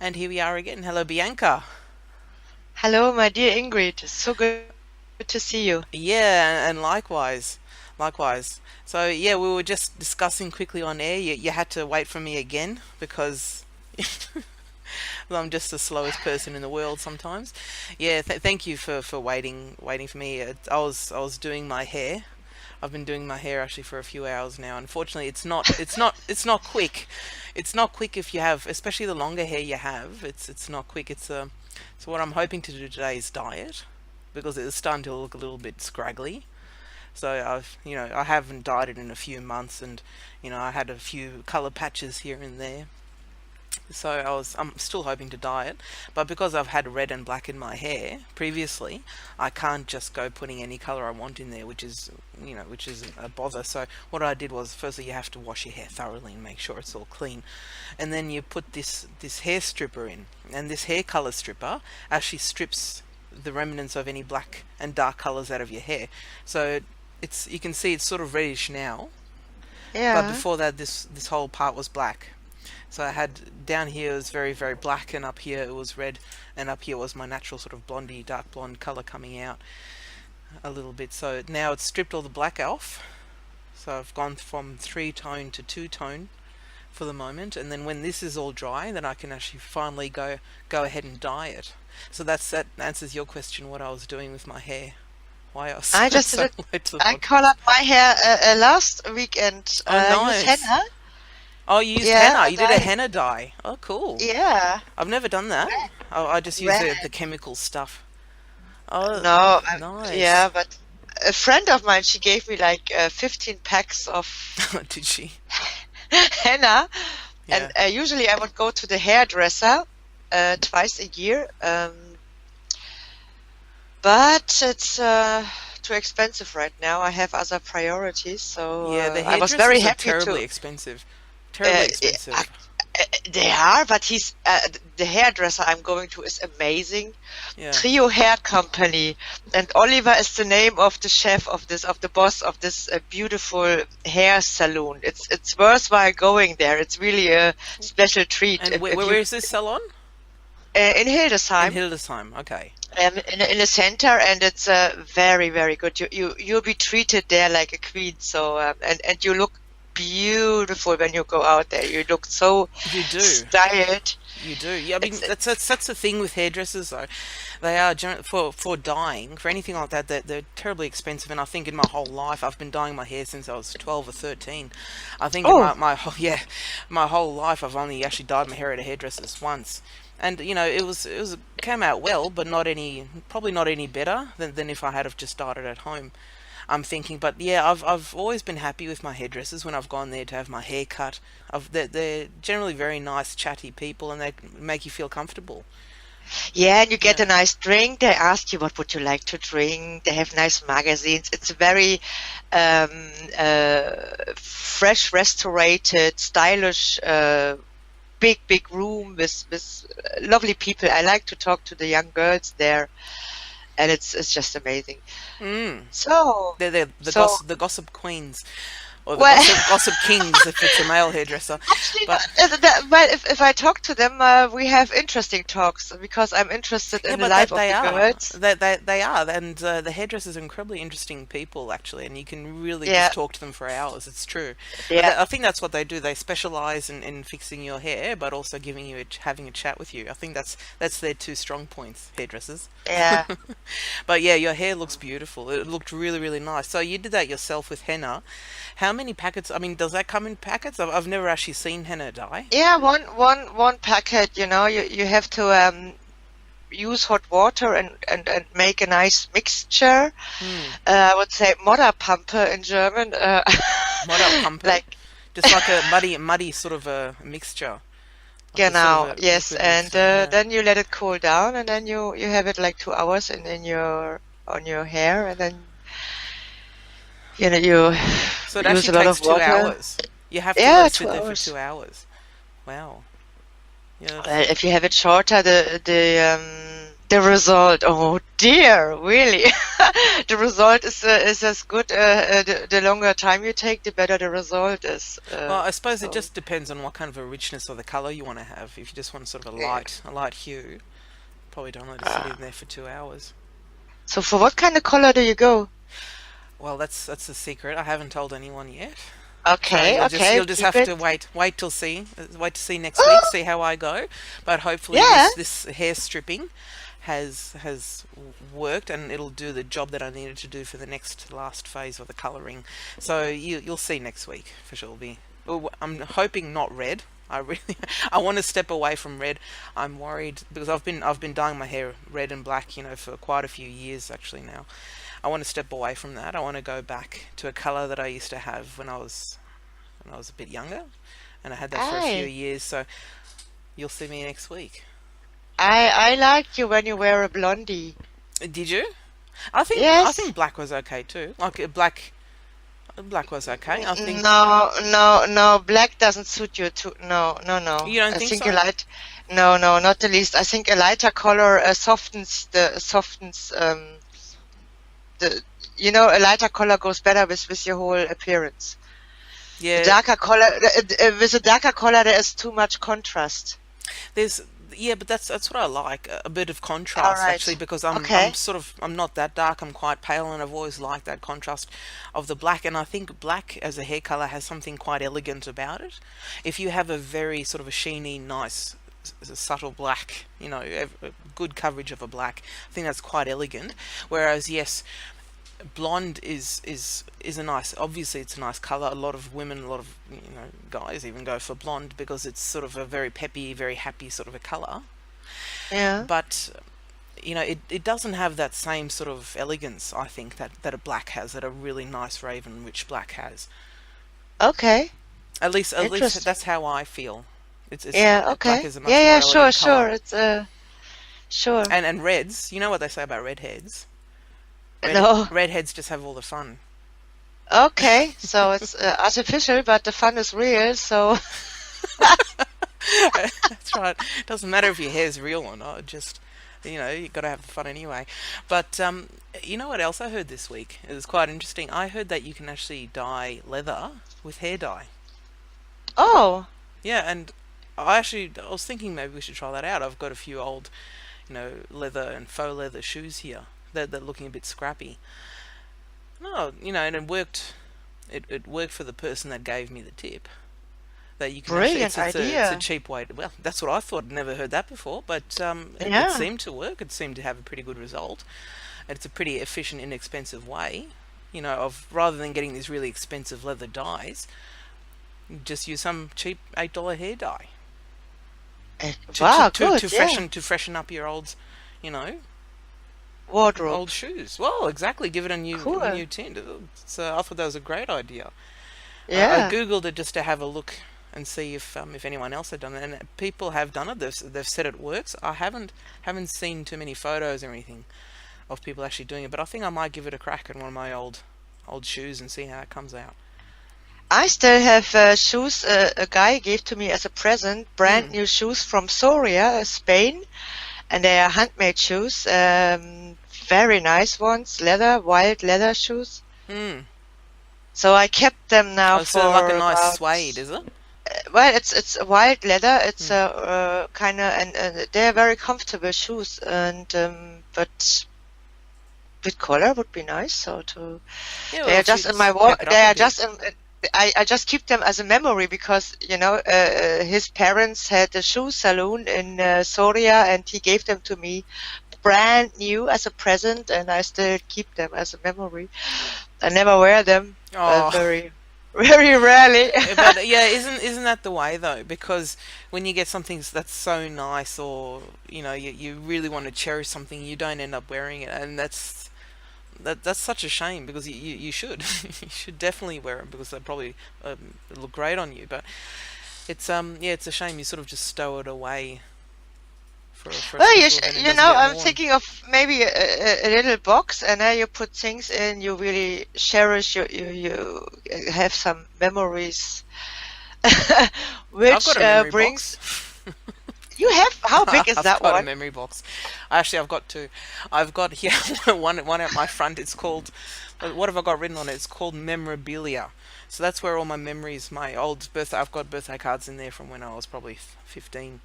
And here we are again. Hello, Bianca. Hello, my dear Ingrid. It's so good to see you. Yeah, and likewise. Likewise. So, yeah, we were just discussing quickly on air. You had to wait for me again because I'm just the slowest person in the world sometimes. Yeah, thank you for waiting for me. I was doing my hair. I've been doing my hair actually for a few hours now. Unfortunately, it's not quick. It's not quick if you have, especially the longer hair you have. It's not quick. So what I'm hoping to do today is dye it because it's starting to look a little bit scraggly. So I haven't dyed it in a few months, and I had a few color patches here and there. So I'm still hoping to dye it, but because I've had red and black in my hair previously, I can't just go putting any color I want in there, which is a bother. So what I did was, firstly you have to wash your hair thoroughly and make sure it's all clean, and then you put this hair stripper in, and this hair color stripper actually strips the remnants of any black and dark colors out of your hair. So you can see it's sort of reddish now, but Yeah. before that this whole part was black. So I had down here it was very, very black, and up here it was red, and up here was my natural sort of blondie, dark blonde color coming out a little bit. So now it's stripped all the black off. So I've gone from three tone to two tone for the moment, and then when this is all dry, then I can actually finally go ahead and dye it. So that answers your question, what I was doing with my hair. Why I was I just did so it. late to the I podcast. colored my hair last weekend. Oh, Use nice. henna. Oh, you used Yeah, henna. and You did a I, henna dye. Oh, cool. yeah, I've never done that. red. I just use the red. chemical stuff. Oh, No, nice. yeah, but a friend of mine, she gave me like 15 packs of Did she? henna. And Yeah. usually I would go to the hairdresser twice a year. But it's too expensive right now. I have other priorities, so Yeah, the I was very hairdressers are happy to. terribly expensive. Terribly Uh, uh, expensive. they are, but the hairdresser I'm going to is amazing. Yeah. Trio Hair Company, and Oliver is the name of the chef of the boss of this beautiful hair salon. It's worthwhile going there. It's really a special treat And if where you is this salon? in In Hildesheim. Hildesheim. Okay. In the center, and it's very, very good. You'll be treated there like a queen. So and you look beautiful when you go out there. You look so You do. styled. You do. Yeah, I mean It's that's the thing with hairdressers though. They are for dyeing, for anything like that. They're terribly expensive, and I think in my whole life I've been dyeing my hair since I was 12 or 13. I think in oh yeah, my whole life I've only actually dyed my hair at a hairdresser's once. And it came out well, but probably not any better than if I had have just dyed it at home. I'm thinking, but yeah, I've always been happy with my hairdressers when I've gone there to have my hair cut. They're generally very nice, chatty people, and they make you feel comfortable. yeah, and you get Yeah. a nice drink. They ask you what would you like to drink. They have nice magazines. It's a very fresh, restorated, stylish. Big room with lovely people. I like to talk to the young girls there, and it's just amazing. Mm. So They're so the gossip queens, or the well, gossip kings if it's a male hairdresser. actually, But well, if I talk to them, we have interesting talks because I'm interested yeah, in the but life of they the are. girls. They are, and the hairdressers are incredibly interesting people actually, and you can really just Yeah, talk to them for hours. It's true, but yeah, I think that's what they do. They specialize in fixing your hair, but also having a chat with you. I think that's their two strong points, hairdressers. yeah. But yeah, your hair looks beautiful. It looked really, really nice. So you did that yourself with henna. How many packets? I mean, does that come in packets? I've never actually seen henna dye. Yeah, one packet, you have to use hot water and make a nice mixture. Hmm. I would say Modderpampe in German. Modder pumper. Like, Just like a muddy sort of a mixture. Like a sort of genau, a yes, liquid and mixture. Yeah. then you let it cool down, and then you have it like 2 hours in your on your hair, and then you So it use actually a lot takes of two water. hours. You have to let Yeah, it two sit there for hours. 2 hours. Wow. Yeah. Well, if you have it shorter, the The result, oh dear, really? The result is as good. The longer time you take, the better the result is. Well, I suppose it So, just depends on what kind of a richness of the color you want to have. If you just want sort of yeah. a light hue, probably don't let it sit Uh, in there for 2 hours. so for what kind of color do you go? Well, that's the secret. I haven't told anyone yet. So Okay, okay, you'll just keep have it. to wait to see next week, see how I go. But hopefully Yeah. this hair stripping has worked, and it'll do the job that I needed to do for the next last phase of the colouring. So you'll see next week for sure. Well, I'm hoping not red. I really I want to step away from red. I'm worried because I've been dyeing my hair red and black, for quite a few years actually now. I want to step away from that. I want to go back to a color that I used to have when I was a bit younger, and I had that for a few I years. So you'll see me next week. I like you when you wear a blondie. Did you? I Yes. think black was okay too. Like black was okay. I think No, no, no. Black doesn't suit you too. No, no, no. you don't I think think a so. light. No, no, not the least. I think a lighter color softens the. A lighter color goes better with your whole appearance. The Yeah, darker color with a darker color there is too much contrast. there's yeah, but that's what I like, a bit of All contrast actually, right. because Okay. I'm not that dark. I'm quite pale, and I've always liked that contrast of the black. And I think black as a hair color has something quite elegant about it. If you have a very sort of a sheeny, nice, subtle black, a good coverage of a black, I think that's quite elegant. Whereas yes, blonde is a nice, obviously it's a nice color. A lot of women, a lot of guys even go for blonde because it's sort of a very peppy, very happy sort of a color. Yeah. But it doesn't have that same sort of elegance, I think, that a black has, that a really nice raven rich black has. Okay. At least Interesting. that's how I feel. It's Yeah. Black Okay. is a Yeah. much more Yeah. Sure. elegant Sure. color. It's sure. And reds, you know what they say about redheads? No. Redheads just have all the fun. Okay. So it's artificial, but the fun is real. So. That's right. Doesn't matter if your hair's real or not. Just you got to have the fun anyway. But you know what else I heard this week? It was quite interesting. I heard that you can actually dye leather with hair dye. Oh. Yeah, and I was thinking maybe we should try that out. I've got a few old, leather and faux leather shoes here. They're looking a bit scrappy. No, and it worked. It worked for the person that gave me the tip. That you can actually, Brilliant it's a idea. cheap way to, well, that's what I thought. I'd never heard that before, but it Yeah. seemed to work. It seemed to have a pretty good result. And it's a pretty efficient, inexpensive way, of rather than getting these really expensive leather dyes, just use some cheap $8 hair dye Wow. Good. Yeah. to freshen up your old, you know, Wardrobe. old shoes. Well, exactly. Give it a Cool. new tint. So I thought that was a great idea. I Yeah. googled it just to have a look and see if anyone else had done it, and people have done it. They've said it works. I haven't seen too many photos or anything of people actually doing it, but I think I might give it a crack in one of my old shoes and see how it comes out. I still have shoes a guy gave to me as a present, brand Mm. new shoes from Soria, Spain, and they are handmade shoes, very nice ones, wild leather shoes. Mm. So I kept them now Oh, so like a for nice about, suede, is it? well, it's a wild leather. It's Mm. a kind of, and they're very comfortable shoes, and but with collar would be nice. So Yeah, they well, are if you just in my just pack it up they a are bit. just in. I just keep them as a memory because his parents had a shoe salon in Soria, and he gave them to me brand new as a present, and I still keep them as a memory. I never wear them, Oh, very, very rarely. but yeah, isn't that the way though? Because when you get something that's so nice, or you really want to cherish something, you don't end up wearing it, and that's such a shame because you should you should definitely wear them because they probably look great on you. But it's yeah, it's a shame you sort of just stow it away for a Well, special event and it doesn't get I'm worn. thinking of maybe a little box, and there you put things in you really cherish. You have some memories, I've which got a memory brings. box. You have? How big is I've that got a one? memory box. Actually, I've got two. I've got here one at my front. It's called. What have I got written on it? It's called memorabilia. So that's where all my memories, my old birthday. I've got birthday cards in there from when I was probably 15.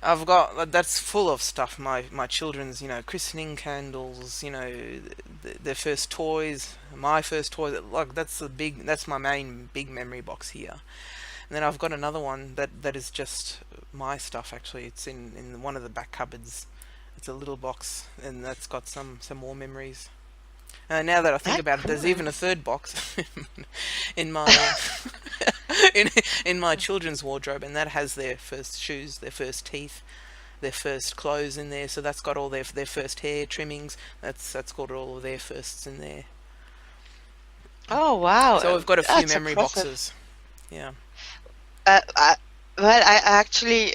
I've got that's full of stuff. My children's, christening candles. Their first toys. My first toys. Like That's my main big memory box here. And then I've got another one that is just my stuff. Actually, it's in one of the back cupboards. It's a little box, and that's got some more memories. Now that I think That's about it, there's cool. even a third box in my in in my children's wardrobe, and that has their first shoes, their first teeth, their first clothes in there. So that's got all their first hair trimmings. That's got all of their firsts in there. Oh wow, So we've got a few that's memory impressive. boxes. Yeah. Uh, I, well, I actually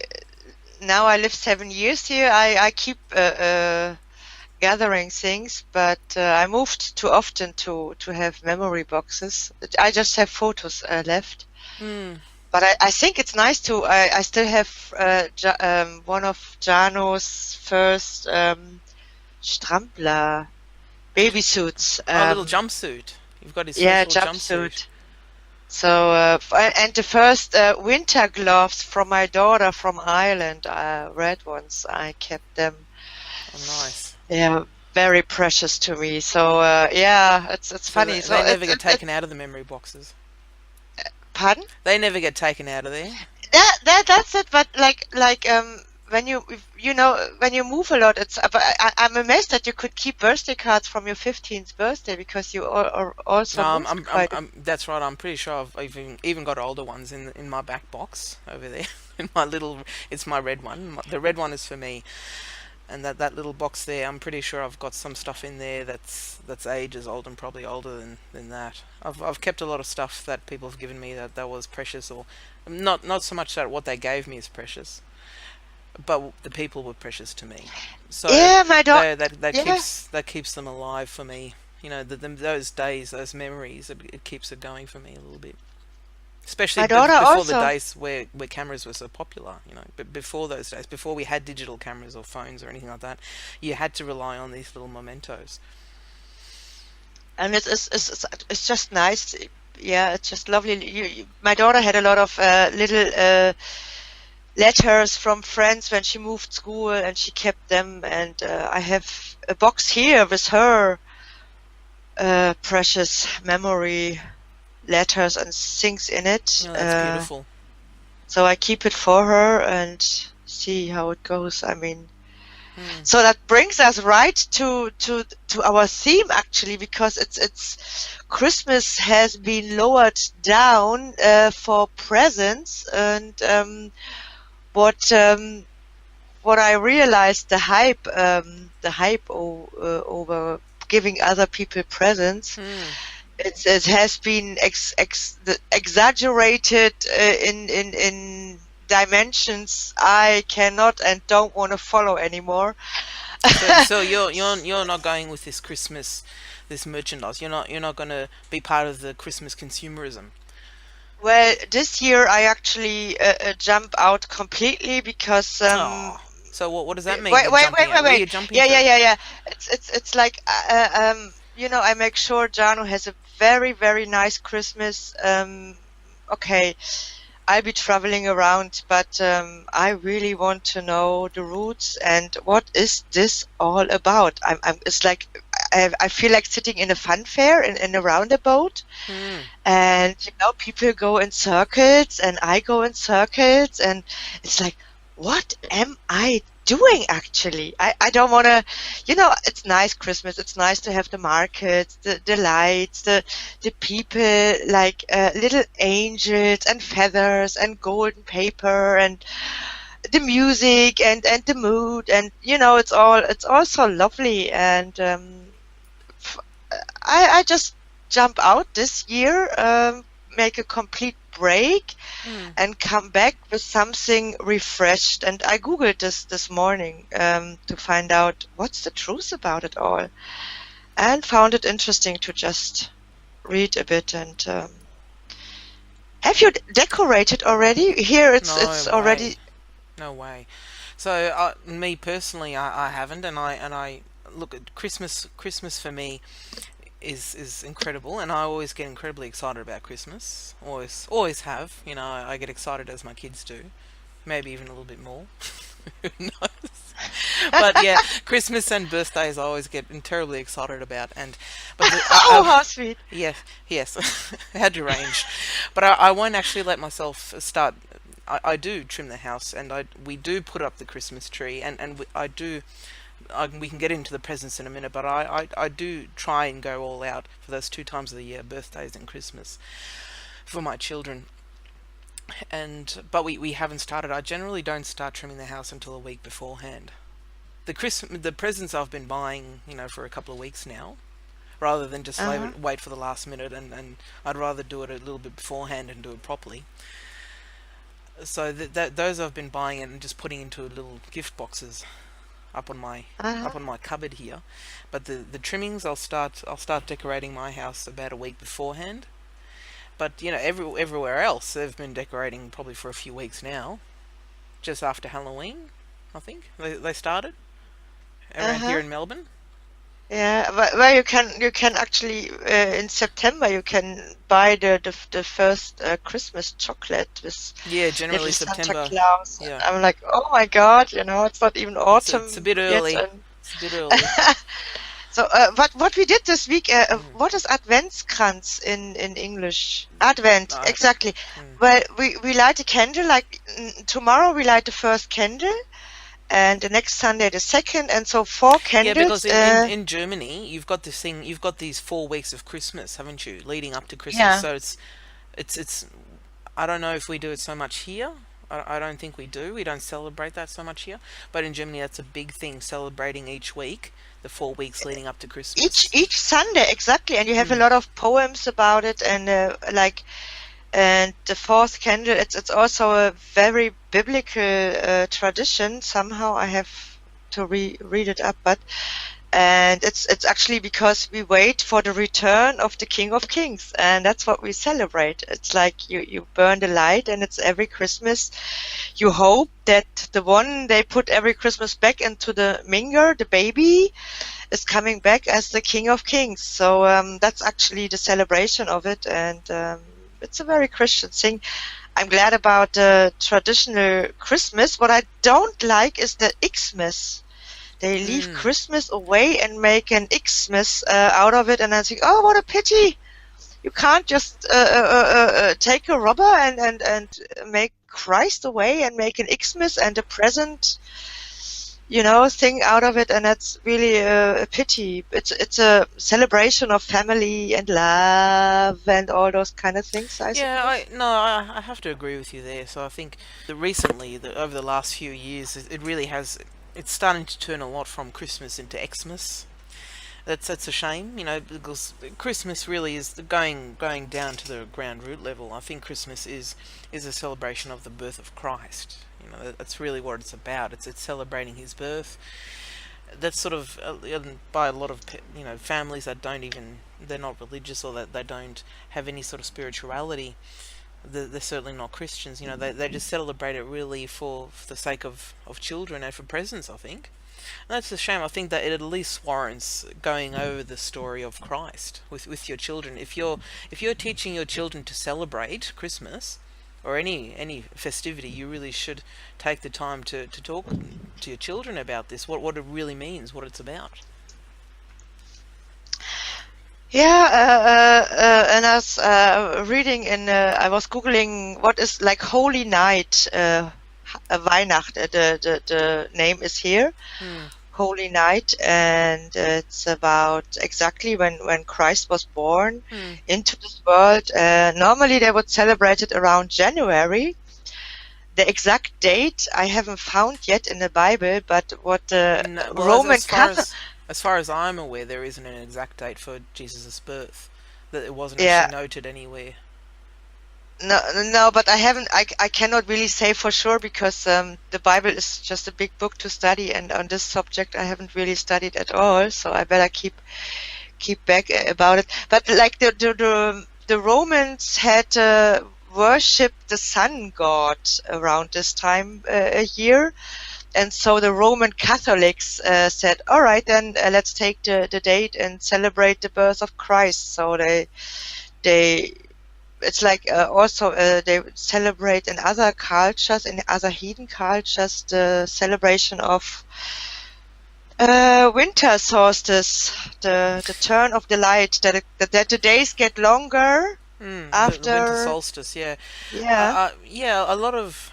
now I live 7 years here. I keep gathering things, but I moved too often to have memory boxes. I just have photos left. Mm. But I think it's nice to. I still have one of Jano's first Strampler baby suits. Oh, little jumpsuit. You've got his Yeah, first little jumpsuit. jumpsuit. So, and the first winter gloves from my daughter from Ireland, red ones, I kept them. Oh, nice. Yeah, very precious to me. So, yeah, it's So funny. they So, never get taken out of the memory boxes. pardon? They never get taken out of there. That's it. But when when you move a lot, it's. But I'm amazed that you could keep birthday cards from your 15th birthday because you are also moved quite. That's right. I'm pretty sure I've even got older ones in my back box over there. In my little, it's my red one. The red one is for me, and that little box there. I'm pretty sure I've got some stuff in there that's ages old and probably older than that. I've kept a lot of stuff that people have given me that was precious, or not so much that what they gave me is precious, but the people were precious to me. So Yeah, my daughter. that Yeah, keeps them alive for me. Those days, those memories, it keeps it going for me a little bit. Especially my daughter before the also. days where cameras were so popular, But before those days, before we had digital cameras or phones or anything like that, you had to rely on these little mementos. And it's just nice. Yeah, it's just lovely. My daughter had a lot of little letters from friends when she moved school, and she kept them. And I have a box here with her precious memory letters and things in it. Oh, that's beautiful. So I keep it for her and see how it goes. I mean, Hmm. so that brings us right to our theme actually, because it's Christmas has been lowered down for presents, and what what I realized, the hype over giving other people presents, Hmm. it has been exaggerated in dimensions I cannot and don't want to follow anymore. So you're not going with this merchandise. You're not going to be part of the Christmas consumerism. Well, this year I actually jump out completely because Oh, so what does that wait, mean? wait, You're wait, jumping out. Where are wait. you jumping Yeah, to? yeah, yeah, yeah. It's like I make sure Janu has a very, very nice Christmas. Okay, I'll be traveling around, but I really want to know the roots and what is this all about? It's like I feel like sitting in a fun fair in a roundabout, Hmm. and people go in circles, and I go in circles, and it's like, what am I doing actually? I don't want to, it's nice Christmas. It's nice to have the markets, the lights, the people, like little angels and feathers and golden paper and the music and the mood, and it's all so lovely. And f- I just jump out this year, make a complete break, Hmm. and come back with something refreshed. And I googled this morning to find out what's the truth about it all, and found it interesting to just read a bit. And have you decorated already? Here it's No already. way. No way. So, me personally, I haven't, and I look at Christmas. Christmas for me is incredible, and I always get incredibly excited about Christmas. Always have. You know, I get excited as my kids do. Maybe even a little bit more. Who knows? But yeah, Christmas and birthdays I always get terribly excited about. But Oh, how sweet. yes, yes, had to range. But I won't actually let myself start. I do trim the house, and we do put up the Christmas tree, I do. We can get into the presents in a minute, but I do try and go all out for those 2 times of the year, birthdays and Christmas, for my children. But we haven't started. I generally don't start trimming the house until a week beforehand. The presents I've been buying, for a couple of weeks now, rather than just Uh-huh. wait for the last minute, and I'd rather do it a little bit beforehand and do it properly. So those I've been buying and just putting into little gift boxes up on my Uh-huh. up on my cupboard here. But the trimmings I'll start decorating my house about a week beforehand. But everywhere else they've been decorating probably for a few weeks now, just after Halloween, I think they started around here Uh-huh. in Melbourne. Yeah, where you can actually in September you can buy the first Christmas chocolate with Yeah, little generally Santa September. Claus, and Yeah, I'm like, oh my God, it's not even it's a autumn bit yet, early. and It's a bit early. so but what we did this week, Mm. what is Adventskranz in English? Advent, Uh, exactly. mm. Well, we light a candle, like tomorrow we light the first candle, and the next Sunday the second, and so four Yeah, because candles. in Germany, you've got this thing, you've got these 4 weeks of Christmas, haven't you, leading up to Christmas. Yeah. So it's I don't know if we do it so much here. I don't think we do. We don't celebrate that so much here. But in Germany, that's a big thing, celebrating each week, the 4 weeks leading up to Each Christmas. each Sunday, exactly, and you have a Mm. lot of poems about it, and and the fourth candle. It's also a very biblical tradition. Somehow I have to read it up, but and it's actually because we wait for the return of the King of Kings, and that's what we celebrate. It's like you burn the light, and it's every Christmas. You hope that the one they put every Christmas back into the manger, the baby, is coming back as the King of Kings. So that's actually the celebration of it, and it's a very Christian thing. I'm glad about the traditional Christmas. What I don't like is the Xmas. They leave Mm. Christmas away and make an Xmas out of it, and I think, oh, what a pity! You can't just take a rubber and make Christ away and make an Xmas and a present, thing out of it, and that's really a pity. It's a celebration of family and love and all those kind of things, I Yeah, I suppose. no, I have to agree with you there. So I think that recently, over the last few years, it really has. It's starting to turn a lot from Christmas into Xmas. That's a shame, because Christmas really is going down to the ground root level. I think Christmas is a celebration of the birth of Christ. That's really what it's about. It's celebrating His birth. That's sort of by a lot of families that don't even, they're not religious, or that they don't have any sort of spirituality. They're certainly not Christians. They just celebrate it really for the sake of children and for presents, I think. And that's a shame. I think that it at least warrants going over the story of Christ with your children. If you're teaching your children to celebrate Christmas or any festivity, you really should take the time to talk to your children about this, what it really means, what it's about. Yeah, and I was reading I was Googling what is like Holy Night, Weihnacht, the name is here, Hmm. Holy Night, and it's about exactly when Christ was born Hmm. into this world. Normally they would celebrate it around January. The exact date I haven't found yet in the Bible, but what the No, well, Roman Catholic, as far as I'm aware, there isn't an exact date for Jesus' birth. That it wasn't yeah, actually noted anywhere. no, no, but I haven't. I cannot really say for sure because the Bible is just a big book to study, and on this subject I haven't really studied at all. So I better keep back about it. But like the Romans had worship the sun god around this time a year. And so the Roman Catholics said, all right, then let's take the date and celebrate the birth of Christ. So they it's like also they celebrate in other cultures, in other heathen cultures, the celebration of winter solstice, the turn of the light, that the days get longer The winter after. solstice, yeah. Yeah. Yeah, a lot of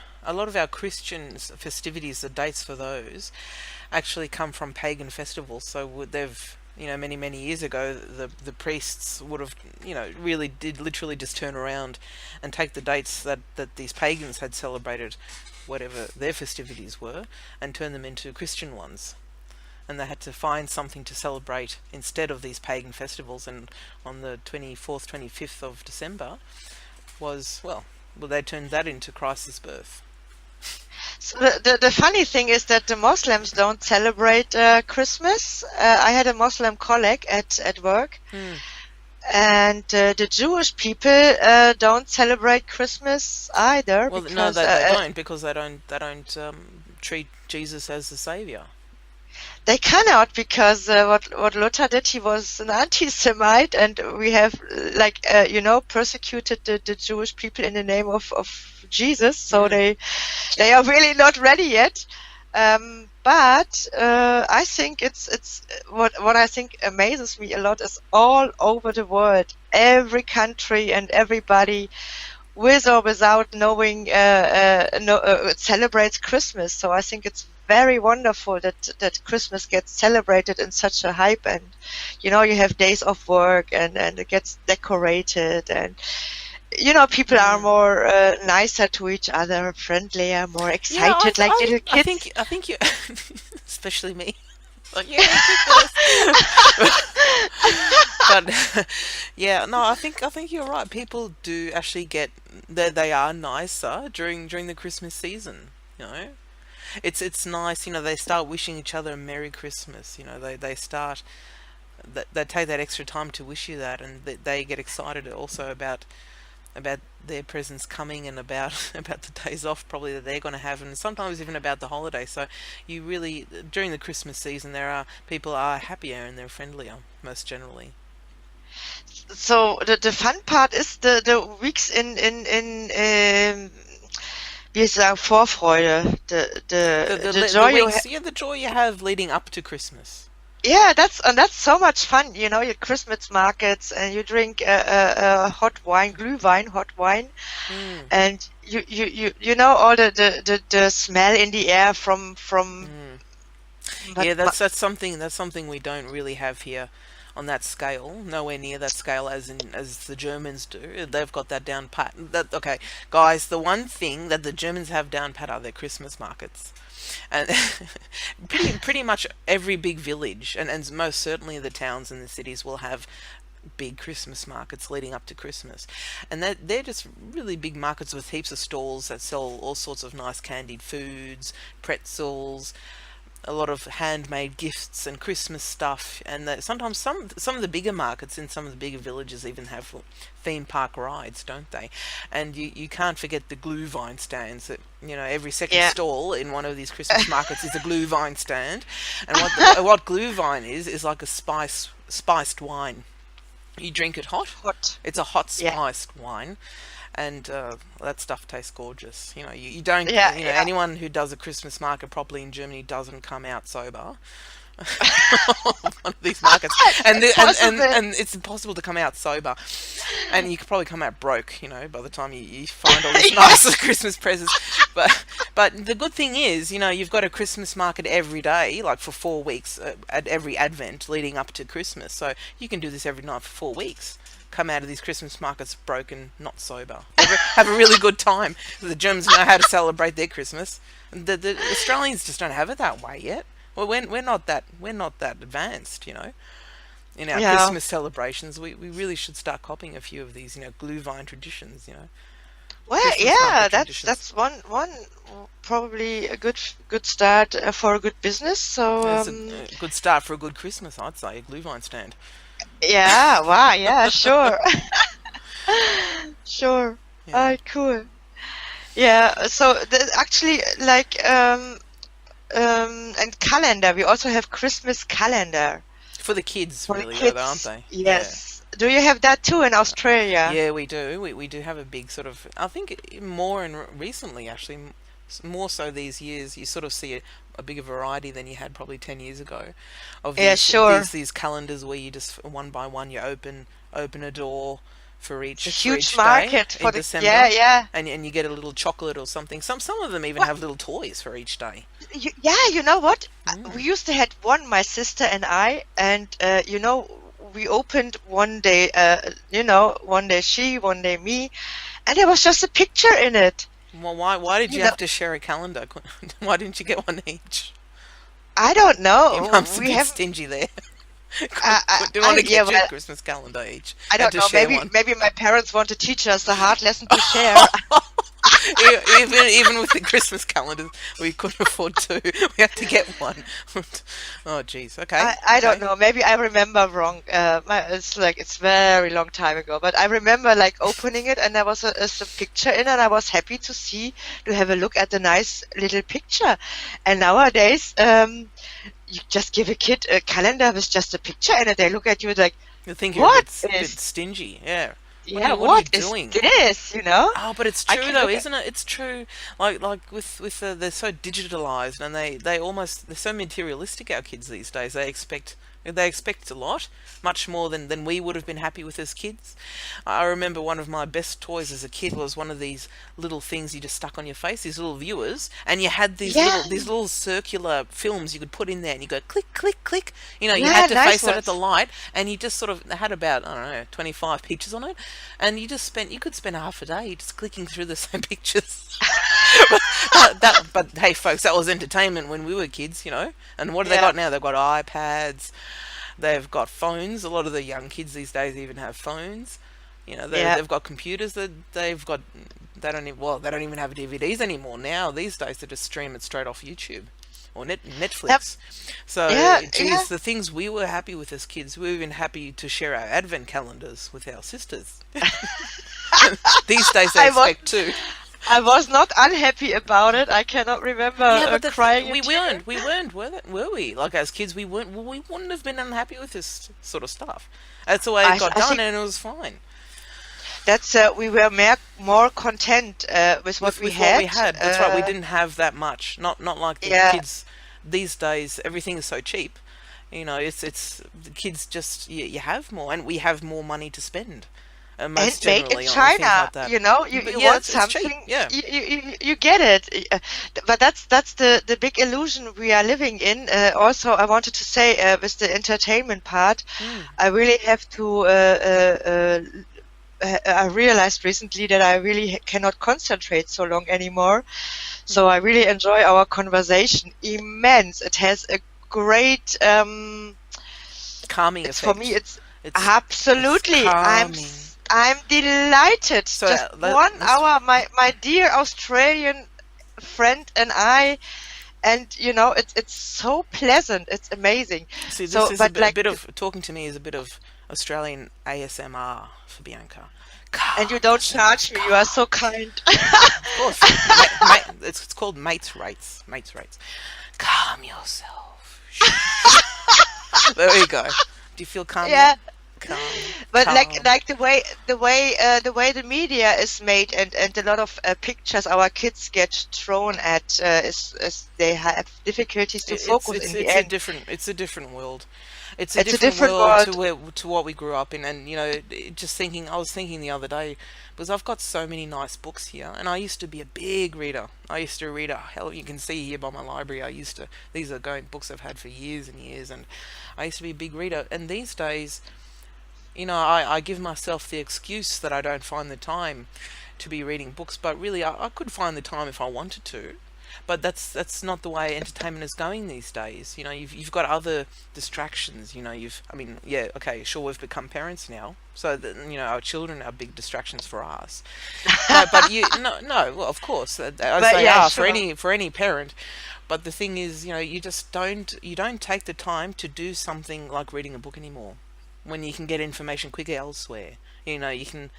our Christian festivities, the dates for those, actually come from pagan festivals. So they've, many years ago, the priests would have, really did literally just turn around and take the dates that these pagans had celebrated, whatever their festivities were, and turn them into Christian ones. And they had to find something to celebrate instead of these pagan festivals. And on the 24th, 25th of December was, well, they turned that into Christ's birth. So the funny thing is that the Muslims don't celebrate Christmas. I had a Muslim colleague at work, and the Jewish people don't celebrate Christmas either Well, no, because they don't, because they don't treat Jesus as the savior. they cannot, because what Luther did, he was an anti-Semite, and we have persecuted the Jewish people in the name of Jesus. So they are really not ready yet. But I think it's what I think amazes me a lot is all over the world, every country and everybody, with or without knowing, celebrates Christmas. So I think it's very wonderful that Christmas gets celebrated in such a hype, and you have days off work, and it gets decorated, and people are more nicer to each other, friendlier, more excited, like little kids. I think you, especially me. Like, yeah, ridiculous. But yeah, no, I think you're right. People do actually get they are nicer during the Christmas season. It's nice. They start wishing each other a Merry Christmas. They start they take that extra time to wish you that, and they get excited also about their presents coming, and about the days off probably that they're going to have, and sometimes even about the holiday. So you really, during the Christmas season, people are happier and they're friendlier most generally. So the fun part is the weeks in wie sagen, Vorfreude, the joy The you weeks, yeah, the joy you have leading up to Christmas. Yeah, that's so much fun. Your Christmas markets, and you drink hot wine, Glühwein, hot wine, and you know all the smell in the air from. Yeah, that's something we don't really have here on that scale. Nowhere near that scale as the Germans do. They've got that down pat. Okay, guys, the one thing that the Germans have down pat are their Christmas markets. And pretty much every big village, and most certainly the towns and the cities, will have big Christmas markets leading up to Christmas. And they're just really big markets with heaps of stalls that sell all sorts of nice candied foods, pretzels, a lot of handmade gifts and Christmas stuff. And sometimes some of the bigger markets in some of the bigger villages even have theme park rides, don't they? And you can't forget the Glühwein stands. That every second stall in one of these Christmas markets is a Glühwein stand. And what Glühwein is like a spiced wine. You drink it hot. It's a hot spiced wine. And that stuff tastes gorgeous. You don't. Anyone who does a Christmas market properly in Germany doesn't come out sober. One of these markets, and it's impossible to come out sober, and you could probably come out broke. By the time you find all these nice Christmas presents. But the good thing is, you've got a Christmas market every day, like for 4 weeks, at every Advent leading up to Christmas. So you can do this every night for 4 weeks. Come out of these Christmas markets broken, not sober. Have a really good time. The Germans know how to celebrate their Christmas. The Australians just don't have it that way yet. Well, we're not that advanced, in our Christmas celebrations. We really should start copying a few of these, Glühwein traditions, Well, Christmas market traditions. that's one probably a good start for a good business. So It's a good start for a good Christmas, I'd say, a Glühwein stand. yeah, wow, yeah, sure, sure. Yeah. Oh, cool. Yeah, so actually, like, and calendar. We also have Christmas calendar For the kids, for the really, though, aren't kids. they? Yeah. Yes. Do you have that too in Australia? Yeah, we do. We do have a big sort of. I think more in recently, actually, more so these years. You sort of see a bigger variety than you had probably 10 years ago, of Yeah, sure. these calendars where you just one by one you open a door It's a for huge each day market in for the, yeah, December, yeah. and you get a little chocolate or something. Some of them even What? have little toys for each day. Yeah, you know what? We Mm. used to had one, my sister and I, and we opened one day, one day she, one day me, and there was just a picture in it. Well, why did You you know, have to share a calendar? Why didn't you get one each? I don't Your know. mum's a We bit have, stingy there. Didn't want to yeah, get you a well, Christmas calendar each. I Had don't to know. share Maybe, one. maybe my parents want to teach us the hard lesson to share. Even with the Christmas calendars, we couldn't afford two. We had to get one. Oh, geez. Okay, I don't okay. know. Maybe I remember wrong. It's like it's very long time ago, but I remember like opening it and there was a picture in it. And I was happy to have a look at the nice little picture. And nowadays, you just give a kid a calendar with just a picture in it. They look at you like, You think you're a "What bit is? stingy. Yeah. Yeah, What are you what is doing? this?" You know? Oh, but it's I true can though, look at. isn't it? It's true. Like with they're so digitalized and they're so materialistic. Our kids these days, they expect a lot, much more than we would have been happy with as kids. I remember one of my best toys as a kid was one of these little things you just stuck on your face, these little viewers, and you had Yeah, these little circular films you could put in there, and you go click click click. You yeah, had to nice face it at the ones. light, and you just sort of had about, I don't know, 25 pictures on it, and you could spend half a day just clicking through the same pictures. But hey, folks, that was entertainment when we were kids, you know. And what have they Yeah, got now? They've got iPads, they've got phones. A lot of the young kids these days even have phones. yeah. They've got computers that they've got. They don't even have DVDs anymore now. These days they just stream it straight off YouTube or That, Netflix. So, yeah, yeah. geez, the things we were happy with as kids, we were even happy to share our advent calendars with our sisters. These days they I was expect two. I was not unhappy about it. I cannot remember Yeah, but crying a we tear. weren't. We weren't, were we? Like as kids, we weren't. Well, we wouldn't have been unhappy with this sort of stuff. That's the way it got I done, think and it was fine that's we were more content with what we with what we had. had. That's right. We didn't have that much. Not like the Yeah, kids these days. Everything is so cheap. It's the kids just you have more, and we have more money to spend. and Most made in generally on things China. like that. You know, you, But you yeah, want it's cheap. something, Yeah. you get it. But that's the big illusion we are living in. Also, I wanted to say with the entertainment part, Mm. I really have to. I realized recently that I really cannot concentrate so long anymore. So I really enjoy our conversation immense. It has a great Calming it's for me effect. it's It's absolutely calming. I'm delighted. So Just let, one let's hour, my dear Australian friend and I, and it's so pleasant. It's amazing. see. This So, is but a like, bit of talking to me is a bit of Australian ASMR for Bianca. and you Calm don't yourself. charge me. You are Calm. so kind. Of course, it's called mates rates. Mates rates. Calm yourself. Shh. There we go. Do you feel calm yet? Yeah. Calm, But calm. like the way the media is made, and a lot of pictures our kids get thrown at is they have difficulties to focus in the end. It's a different world. It's a It's a different different world world. to what we grew up in, and just thinking. I was thinking the other day because I've got so many nice books here, and I used to be a big reader. I used to read a hell. You can see here by my library. I used to. These are going books I've had for years and years, and I used to be a big reader. And these days, I give myself the excuse that I don't find the time to be reading books, but really I could find the time if I wanted to. But that's not the way entertainment is going these days. You've got other distractions. I mean, yeah, okay, sure, we've become parents now, so that our children are big distractions for us. But no, well, of course, as But they yeah, are sure. for any parent. But the thing is, you don't take the time to do something like reading a book anymore when you can get information quicker elsewhere. You can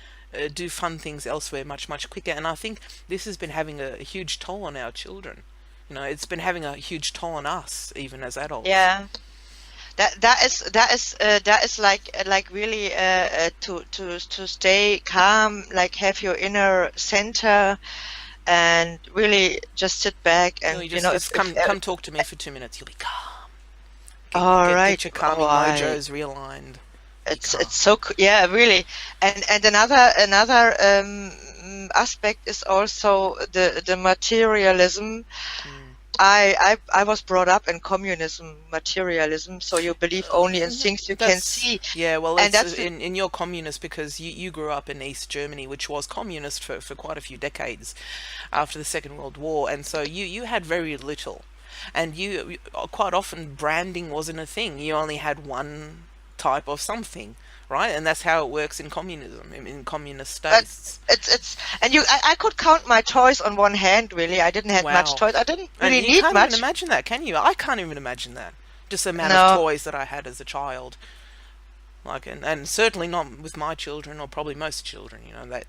do fun things elsewhere much quicker. And I think this has been having a huge toll on our children. It's been having a huge toll on us, even as adults. Yeah. That is like really to stay calm, like have your inner center, and really just sit back and You just come talk to me for 2 minutes. You'll be calm. all right. Get your Oh, calming mojos realigned. Be calm. it's so yeah, really. And another aspect is also the materialism. I was brought up in communism, materialism, so you believe only in things you can That's see. yeah. Well, And it's that's the, in your communist because you grew up in East Germany, which was communist for quite a few decades after the Second World War, and so you had very little, and you quite often branding wasn't a thing. You only had one type of something, right? And that's how it works in communism, in communist but states. it's and I could count my toys on one hand, really. I didn't have much Wow. toys. I didn't And really you need can't even much. imagine that, can you? I can't even imagine that. Just the amount of No. toys that I had as a child. Like, and certainly not with my children, or probably most children. They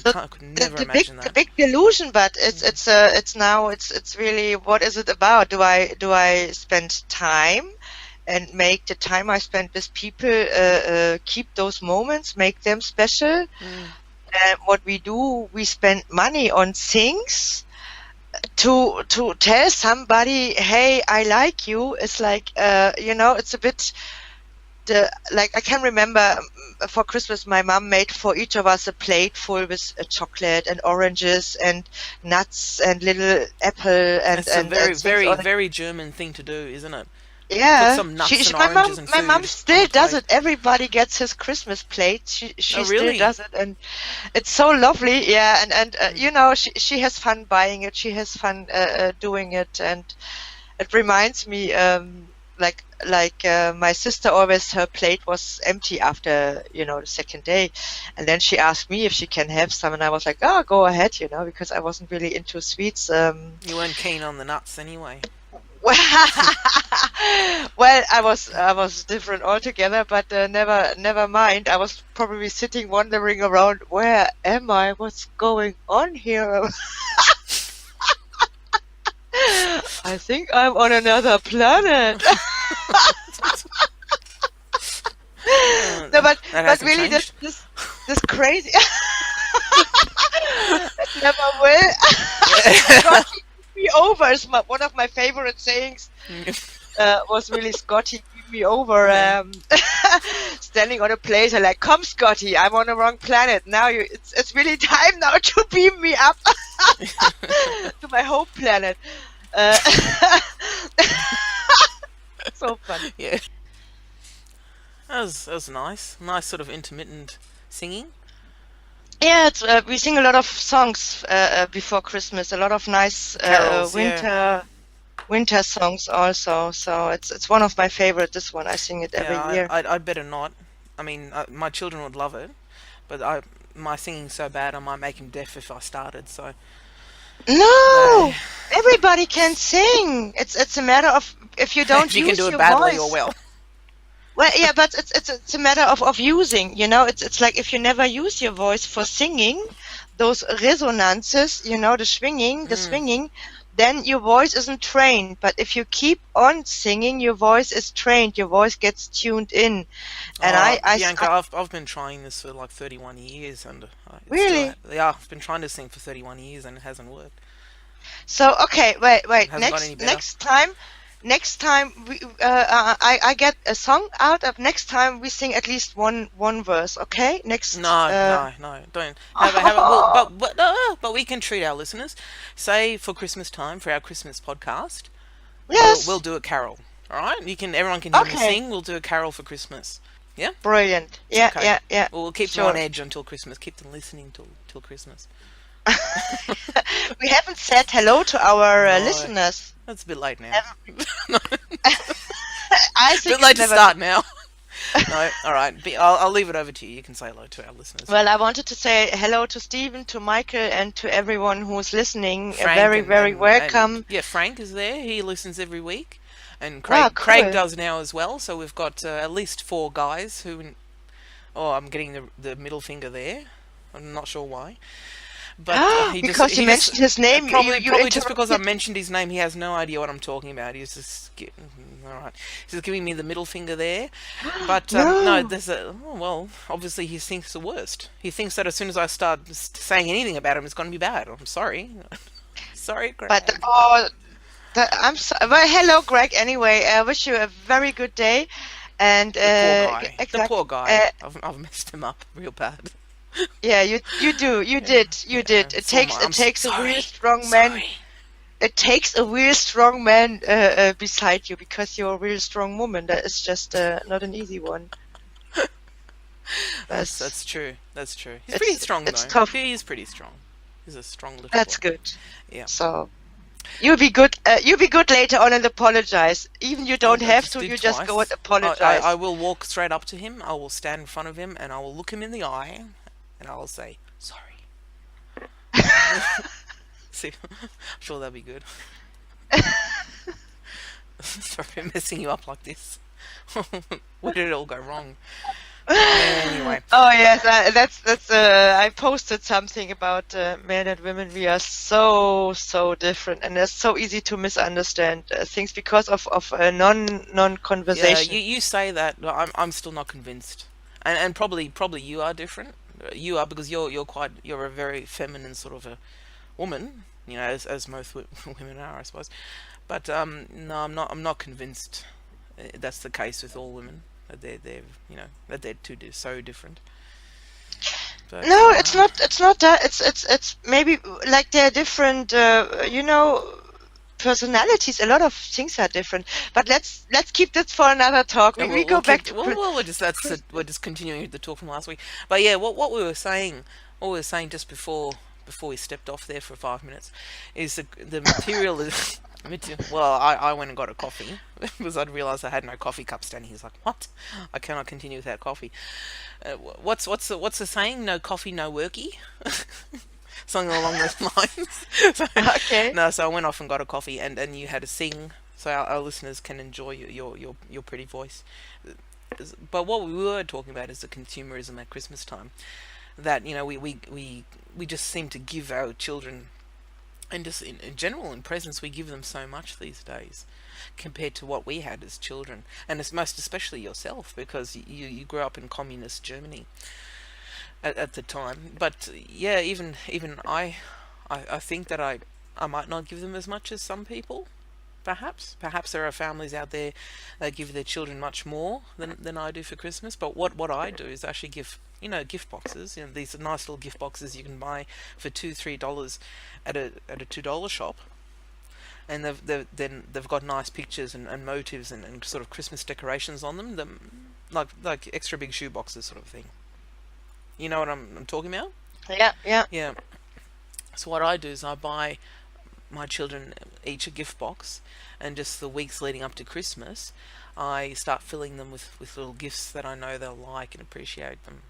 So could never the big imagine the that. big delusion, but it's now it's really, what is it about? Do I spend time and make the time I spend with people, keep those moments, make them special? Mm. And what we do, we spend money on things to tell somebody, hey, I like you. It's like, it's a bit like, I can remember, for Christmas my mom made for each of us a plate full with chocolate and oranges and nuts and little apple It's a and very, things very, on it. very German thing to do, isn't it? Put Yeah, some nuts and my oranges mom and my mom food on still the does plate. it. Everybody gets his Christmas plate. She Oh, still really? does it, and it's so lovely. Yeah, and Mm. she has fun buying it. She has fun doing it, and it reminds me, my sister always, her plate was empty after the second day, and then she asked me if she can have some, and I was like, oh, go ahead, because I wasn't really into sweets. You weren't keen on the nuts anyway. Well, I was different altogether, but never mind. I was probably sitting wondering around, where am I? What's going on here? I think I'm on another planet. No, but That but hasn't really, this changed. this this crazy. It never will. Scotty, give me over is one of my favorite sayings. Was really Scotty, give me over. Yeah. Standing on a place, and like, come Scotty, I'm on the wrong planet now. It's really time now to beam me up to my home planet. Uh, so funny. Yeah. That was nice. Nice sort of intermittent singing. Yeah, we sing a lot of songs before Christmas. A lot of nice Carols, yeah. winter songs also. So it's one of my favorite. This one, I sing it every Yeah, year. I'd better not. I mean, my children would love it, but my singing's so bad I might make them deaf if I started, so No, no. everybody can sing. It's a matter of, if you don't If you can do use it your badly or voice. well. Well, yeah, but it's a matter of using. It's like, if you never use your voice for singing, those resonances, the Mm. swinging, then your voice isn't trained. But if you keep on singing, your voice is trained. Your voice gets tuned in. And Bianca, I've been trying this for like 31 years, and it's still, really. yeah, I've been trying to sing for 31 years, and it hasn't worked. So, okay, wait. It hasn't got any better. Next time I get a song out of. Next time we sing at least one verse. Okay. Next. No, don't have it. Well, but we can treat our listeners. Say for Christmas time, for our Christmas podcast, Yes. we'll do a carol. All right, everyone can hear me Okay. sing. We'll do a carol for Christmas. Yeah. Brilliant. Yeah. Okay. Yeah. Yeah. Well, we'll keep them on Sure. edge until Christmas. Keep them listening till Christmas. We haven't said hello to our No, listeners. that's a bit late now. Have- No, I a think bit late it's to never. start now. No, all right. I'll leave it over to you. You can say hello to our listeners. Well, I wanted to say hello to Stephen, to Michael, and to everyone who's listening. Frank Very, and, very and, welcome. and yeah, Frank is there. He listens every week, and Wow, Craig cool. does now as well. So we've got at least 4 guys who. Oh, I'm getting the middle finger there. I'm not sure why. But Because you he just mentioned his name, you probably just because I interrupted. mentioned his name, he has no idea what I'm talking about. All right. He's just giving me the middle finger there. But no, No, there's well, obviously he thinks the worst. He thinks that as soon as I start saying anything about him, it's going to be bad. I'm sorry, sorry, but Greg. I'm so, well. Hello, Greg. Anyway, I wish you a very good day, and The poor guy. The exact. poor guy. I've messed him up real bad. Yeah, you Yeah, did, you yeah. did. It's all my. It takes a real Sorry, strong man. sorry. It takes a real strong man beside you because you're a real strong woman. That is just not an easy one. That's That's true. That's true. He's pretty it's strong it's though. tough. He is pretty strong. He's a strong little That's boy. good. Yeah. So you'll be good. You'll be good later on and apologize. Even you don't I have just to. did You just go and twice. I apologize. will walk straight up to him. I will stand in front of him and I will look him in the eye and I will say sorry. See, I'm sure that'll be good. Sorry for messing you up like this. Where did it all go wrong? Anyway, Oh yes, that's. I posted something about men and women. We are so different, and it's so easy to misunderstand things because of non yeah, conversation. you say that, but I'm still not convinced. And probably you are different. You are because you're a very feminine sort of a woman. You know, as most women are, I suppose. But no, I'm not convinced. That's the case with all women. That they're that they're so different. But No, it's not. It's not that. It's maybe like they're different. Personalities. A lot of things are different. But let's keep this for another talk. no, We we'll go back keep. to Well, we're just continuing the talk from last week. But yeah, what we were saying just before we stepped off there for 5 minutes, is the material is. Well, I went and got a coffee because I'd realised I had no coffee cup standing. He's like, "What? I cannot continue without coffee." What's the saying? No coffee, no worky. Something along those lines. So, Okay. no, so I went off and got a coffee, and you had to sing, so our listeners can enjoy your pretty voice. But what we were talking about is the consumerism at Christmas time. That we just seem to give our children, and just in general in presents, we give them so much these days compared to what we had as children, and it's most especially yourself because you grew up in communist Germany at the time. But yeah, even I think that I might not give them as much as some people. Perhaps there are families out there that give their children much more than I do for Christmas. But what I do is actually give gift boxes. These nice little gift boxes you can buy for $2-3 at a $2 shop, and they've got nice pictures and motives and sort of Christmas decorations on them. Like extra big shoe boxes sort of thing. You know what I'm talking about? Yeah, yeah. Yeah. So what I do is I buy my children each a gift box, and just the weeks leading up to Christmas, I start filling them with little gifts that I know they'll like and appreciate them.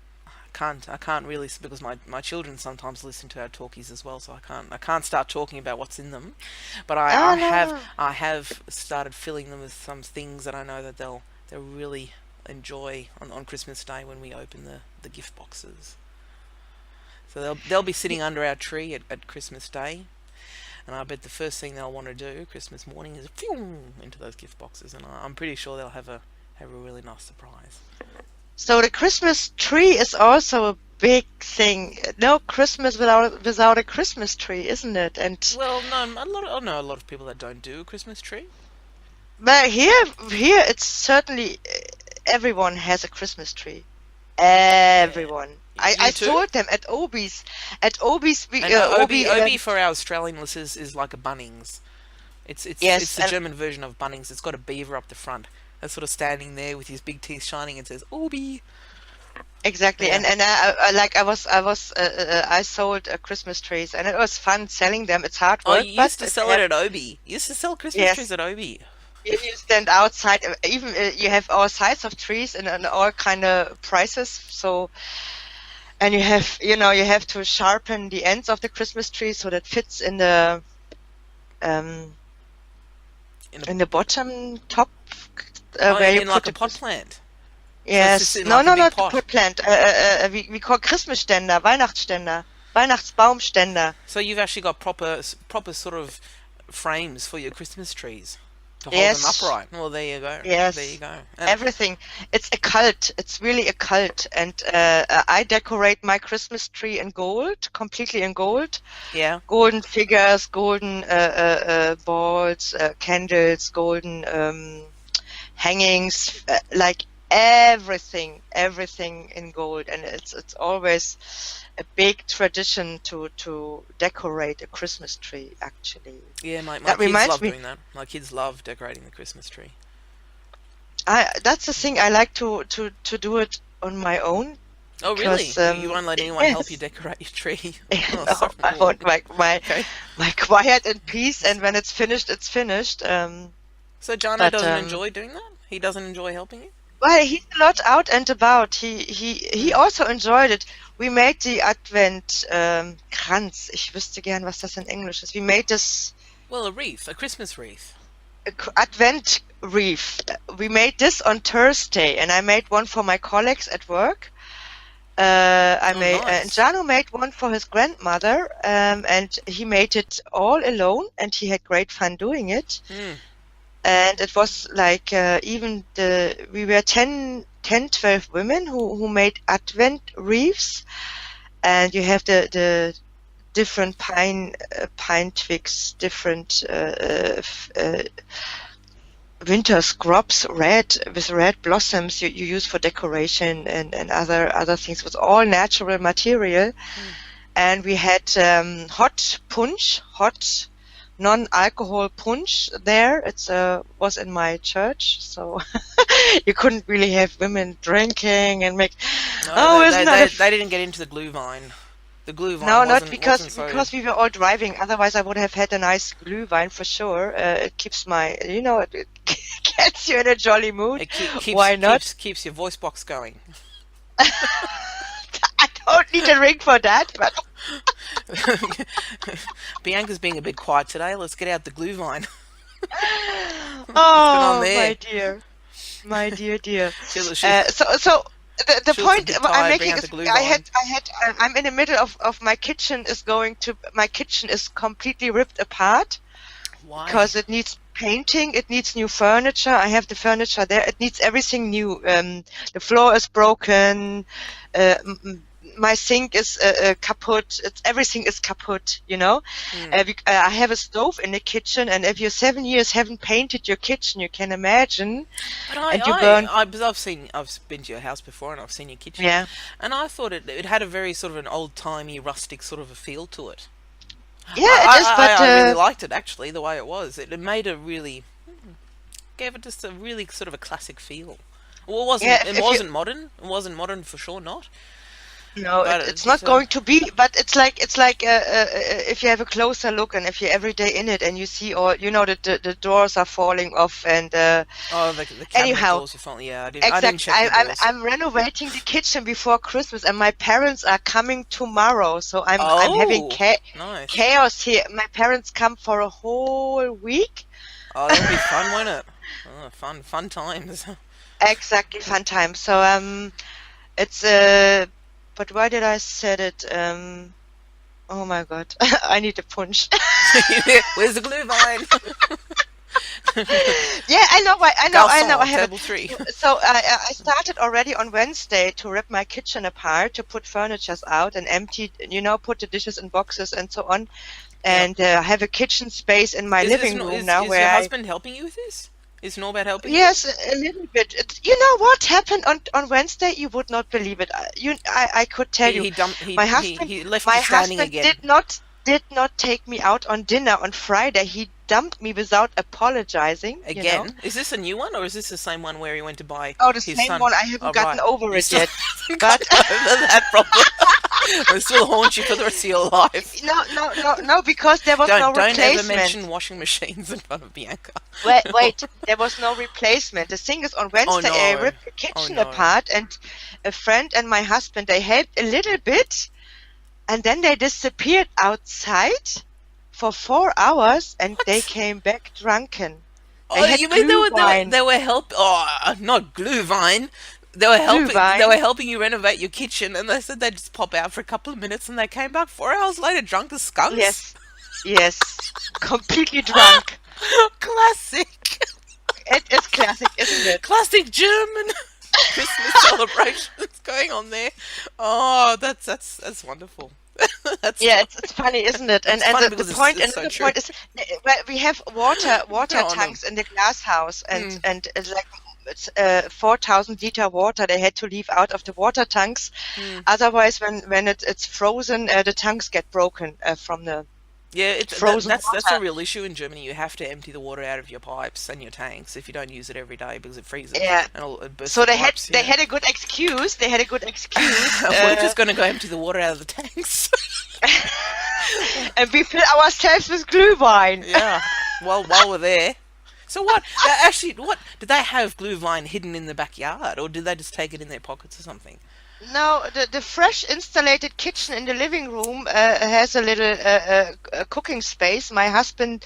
I can't really, because my children sometimes listen to our talkies as well, so I can't start talking about what's in them, but Oh I have no. I have started filling them with some things that I know that they'll really enjoy on Christmas Day when we open the gift boxes. So they'll be sitting under our tree at Christmas Day, and I bet the first thing they'll want to do Christmas morning is phew, into those gift boxes, and I'm pretty sure they'll have a really nice surprise. So the Christmas tree is also a big thing. No Christmas without a Christmas tree, isn't it? And Well, no, I know a lot of people that don't do a Christmas tree. but here it's certainly everyone has a Christmas tree. Yeah, Everyone. I you too. saw them at Obi's. At Obi's, And Obi. Obi for our Australian listeners is like a Bunnings. It's Yes, the and German version of Bunnings. It's got a beaver up the front. That's sort of standing there with his big teeth shining and says Obi. exactly. Yeah. And I sold Christmas trees, and it was fun selling them. It's hard Oh, work, you but used to if sell you it have, at Obi. You used to sell Christmas trees yes, at Obi. you stand outside. Even you have all size of trees and all kind of prices. So, and you have to sharpen the ends of the Christmas tree so that fits um In a in the bottom top oh, where you in like put a the pot Christmas. plant. So it's just Yes. in No, like a no, big not the pot. pot plant. We call Christmasständer, Weihnachtsständer, Weihnachtsbaumständer. So you've actually got proper sort of frames for your Christmas trees to hold them Yes, upright. Well, there you go. There you yes. go. And Everything. It's a cult. It's really a cult. And I decorate my Christmas tree in gold, completely in gold. yeah, Golden figures, golden balls, candles, golden hangings, like everything in gold. And it's always a big tradition to decorate a Christmas tree, actually. yeah. My That kids reminds love me, doing that. My kids love decorating the Christmas tree. that's the thing I like to do it on my own Oh, really? because You won't let anyone help you yes. decorate your tree? Oh, No, so I want okay. my quiet and peace, and when it's finished, it's finished. So Jano But doesn't enjoy doing that? He doesn't enjoy helping you? well, he's a lot out and about. He Mm. also enjoyed it. We made the Advent Kranz. Ich wüsste gern, was das in Englisch ist. We made this Well, a wreath, a Christmas wreath. Advent wreath. We made this on Thursday, and I made one for my colleagues at work. I Oh, made and nice. Jano made one for his grandmother, and he made it all alone, and he had great fun doing it. Mm. And it was like we were 12 women who made Advent wreaths, and you have the different pine twigs, different winter scrubs, with red blossoms you use for decoration and other things. It was all natural material. Mm. And we had hot non-alcohol punch there. It was in my church, so you couldn't really have women drinking and make. No, Oh, isn't that they didn't get into the Glühwein. The Glühwein no, not wasn't so. because we were all driving. Otherwise, I would have had a nice Glühwein for sure. It keeps it gets you in a jolly mood. It keeps Why not? keeps your voice box going. I don't need a ring for that, but Bianca's being a bit quiet today. Let's get out the Glühwein. What's going on oh, there? my dear. She, So the she looks a point bit I'm tired. Bring making out is the Glühwein. I'm in the middle of my kitchen my kitchen is completely ripped apart Why? because it needs painting, it needs new furniture. I have the furniture there. It needs everything new. The floor is broken. My sink is kaput. Everything is kaput, Mm. I have a stove in the kitchen, and if you 7 years haven't painted your kitchen, you can imagine, But and you burn. I've been to your house before and I've seen your kitchen, Yeah. and I thought it had a very sort of an old timey rustic sort of a feel to it. Yeah, it is, but I really liked it actually the way it was. It made a really gave it just a really sort of a classic feel. Well, yeah, it if you wasn't modern. It wasn't modern for sure, not. no, But it's just not going to be, but it's like if you have a closer look and if you're every day in it and you see all, the doors are falling off and oh, the cabinet anyhow, doors are falling. Yeah, I didn't exact. check the doors. I'm renovating the kitchen before Christmas, and my parents are coming tomorrow, so I'm having Oh, nice. chaos here. My parents come for a whole week. Oh, that'll be fun, won't it? Oh, fun times. Exactly, fun time. So it's but why did I said it? Oh my God, I need a punch. Where's the Glühwein? Yeah, I know. I know. I Garçon, have table it. three. So I started already on Wednesday to rip my kitchen apart, to put furnitures out and empty, put the dishes in boxes and so on. Yeah. And I have a kitchen space in my living room now Is where your I. husband helping you with this? Is Norbert helping you? Yes, a little bit. You know what happened on Wednesday? You would not believe it. I could tell you. He dumped. My husband, He left my you standing husband again. did not take me out on dinner on Friday. He dumped me without apologizing. Again? Is this a new one, or is this the same one where he went to buy Oh, the his same son? one. I haven't Oh, gotten right. over You it still yet. haven't But gotten over that problem. It still haunts you for the rest of your life. no, because there was no Don't ever replacement. mention washing machines in front of Bianca. Wait, there was no replacement. The thing is, on Wednesday I no. ripped the Oh kitchen no. apart, and a friend and my husband, they helped a little bit, and then they disappeared outside for 4 hours, and they What? came back drunken. They Oh, had you mean Glühwein. they were help? Oh, not Glühwein. They were Glühwein. helping you renovate your kitchen, and they said they'd just pop out for a couple of minutes, and they came back 4 hours later drunk as skunks. Yes, yes, completely drunk. Classic. It is classic, isn't it? Classic German Christmas celebrations going on there. Oh, that's wonderful. That's Yeah, fu- it's funny, isn't it? it's And funny the because point, it's so another true. point is, well, we have water Oh no. tanks in the glass house, Mm, and it's like it's 4,000 liter water they had to leave out of the water tanks. mm. Otherwise, when it's frozen, the tanks get broken from the Yeah, frozen that's a water. real issue in Germany. You have to empty the water out of your pipes and your tanks if you don't use it every day because it freezes Yeah. and it bursts So the they had pipes. they Yeah. had a good excuse. They had a good excuse. We're just going to go empty the water out of the tanks. And we fill ourselves with Glühwein. Yeah. While we're there. So what? Actually, what did they have Glühwein hidden in the backyard, or did they just take it in their pockets or something? No, the fresh installed kitchen in the living room has a little cooking space. My husband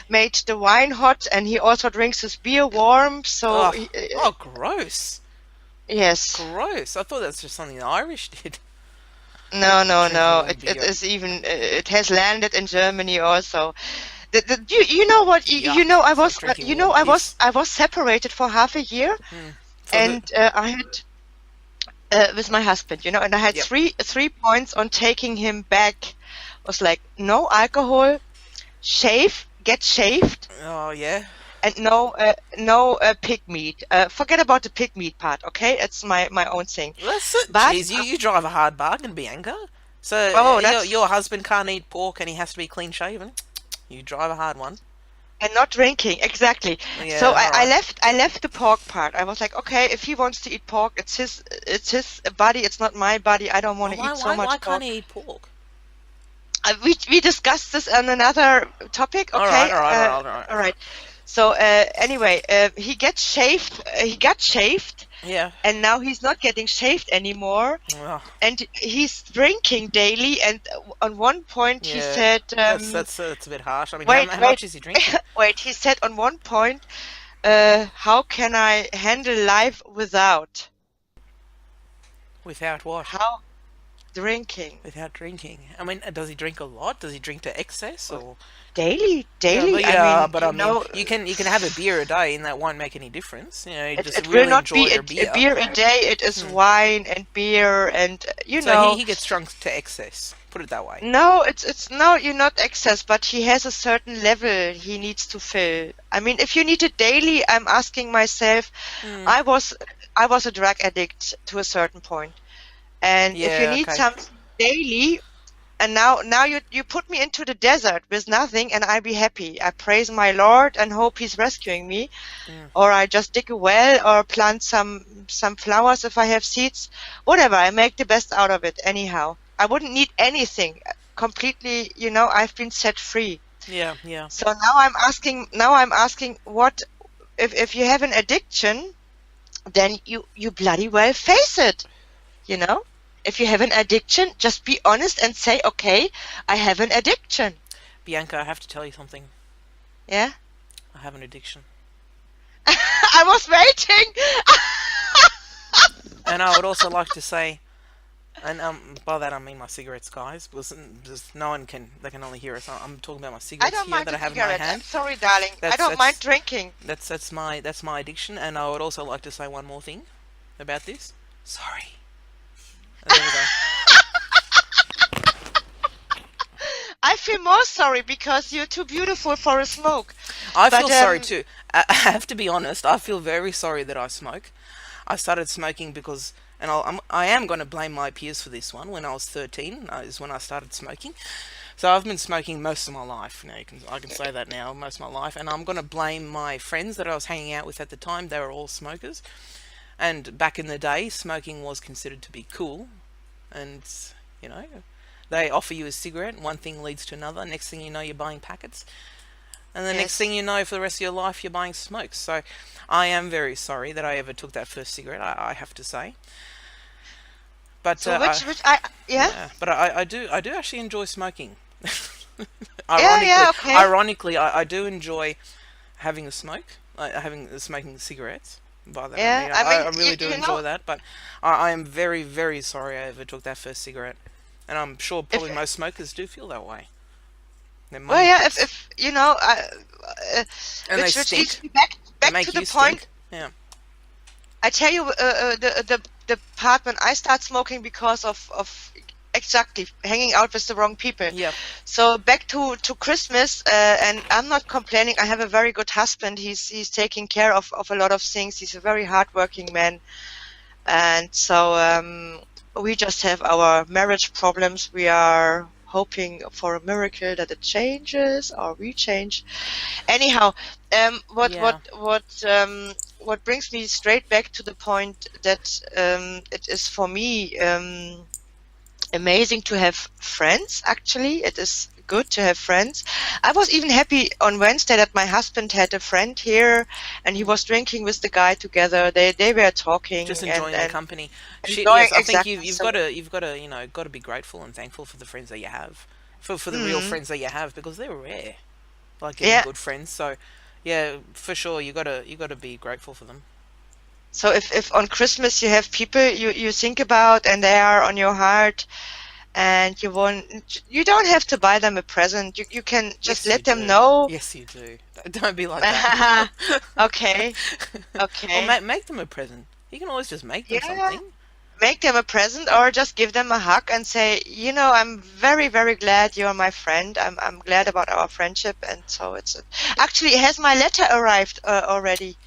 made the wine hot, and he also drinks his beer warm. So Oh, oh, gross, yes, gross. I thought that's just something the Irish did. no, no, Drink a no. warm It beer. is even it has landed in Germany also. You know what you Yuck. know I It's like was drinking warm piss. I was separated for half a year, Hmm. For who? and I had with my husband, and I had Yep. three points on taking him back. Was like no alcohol, get shaved, Oh yeah. and no pig meat. Forget about the pig meat part, okay? It's my own thing. That's it. But Jeez, you drive a hard bargain, Bianca. So oh, your that's husband can't eat pork and he has to be clean shaven. You drive a hard one. and not drinking exactly. So Yeah. All right. I left the pork part. I was like, okay, if he wants to eat pork, it's his body. It's not my body. I don't want Well, to eat so why much can't pork. he eat pork? We discussed this on another topic. All Okay. right. All right. All right. All right. All right. So anyway, he gets shaved. He got shaved, Yeah. and now he's not getting shaved anymore. Well, And he's drinking daily. And on one point he yeah. said, That's a bit harsh. I mean, "Wait, how wait, much is he drinking? wait." He said on one point, "How can I handle life without Without what? how drinking Without drinking. I mean, does he drink a lot? Does he drink to excess or? daily, Yeah, daily? I yeah, mean, but I mean, you can have a beer a day, and that won't make any difference. You it, just it will really not enjoy be your a beer. beer a day. It is Hmm. wine and beer, and So he gets drunk to excess. Put it that way. No, it's no, you're not excess, but he has a certain level he needs to fill. I mean, if you need it daily, I'm asking myself, Hmm. I was a drug addict to a certain point, and if you Yeah. need Okay. something daily, and now you put me into the desert with nothing, and I be happy. I praise my Lord and hope He's rescuing me, Hmm. or I just dig a well or plant some flowers if I have seeds, whatever. I make the best out of it anyhow. I wouldn't need anything completely. I've been set free. Yeah. Yeah. So now I'm asking what if you have an addiction, then you bloody well face it. You know, if you have an addiction, just be honest and say, okay, I have an addiction. Bianca, I have to tell you something. Yeah. I have an addiction, I was waiting. and I would also like to say, and by that I mean my cigarettes, guys, because just no one can. They can only hear us. I'm talking about my I cigarettes don't here mind that the I have in my cigarette. I'm hand. sorry, darling. I That's don't mind that's drinking. that's my addiction, and I would also like to say one more thing about this. Sorry. And there we go. I feel more sorry because you're too beautiful for a smoke. I But feel sorry too. I have to be honest. I feel very sorry that I smoke. I started smoking because, and I am going to blame my peers for this one. When I was 13, is when I started smoking. So I've been smoking most of my life. Now I can say that now, most of my life, and I'm going to blame my friends that I was hanging out with at the time. They were all smokers, and back in the day, smoking was considered to be cool, and you know. They offer you a cigarette, and one thing leads to another. Next thing you know, you're buying packets. And the next yes. thing you know, for the rest of your life, you're buying smokes. So I am very sorry that I ever took that first cigarette, I have to say. But So which I yeah yeah, but I do actually enjoy smoking. yeah okay. Ironically, I do enjoy having a smoke, having smoking cigarettes. by that I Yeah, mean I I mean, really do you know, enjoy that, but I am very, very sorry I ever took that first cigarette. And I'm sure if probably most smokers do feel that way. They're well, money yeah, pits. if you know, uh, And they which leads stink. me They back to make the you point. stink. Yeah. I tell you, the part when I start smoking because of exactly hanging out with the wrong people. Yep. So back to Christmas, and I'm not complaining. I have a very good husband. He's taking care of a lot of things. He's a very hardworking man, and so we just have our marriage problems. We are hoping for a miracle that it changes or we change. Anyhow, Yeah. what brings me straight back to the point that it is for me amazing to have friends. Actually, it is good to have friends. I was even happy on Wednesday that my husband had a friend here, and he Mm. was drinking with the guy together. They were Just talking enjoying their and company. Shit, enjoying yes, I think exactly. you've got to got to be grateful and thankful for the friends that you have, for the real Mm, friends that you have because they're rare. Like getting yeah. good friends. So, yeah, for sure, you got to be grateful for them. So if on Christmas you have people you think about and they are on your heart, and you don't have to buy them a present. You can just Yes, you let them do. know. Yes, you do. Don't be like that. Okay, Or okay. make them a present. You can always just make them Yeah, something. make them a present or just give them a hug and say, I'm very, very glad you're my friend. I'm glad about our friendship. And so actually, has my letter arrived already?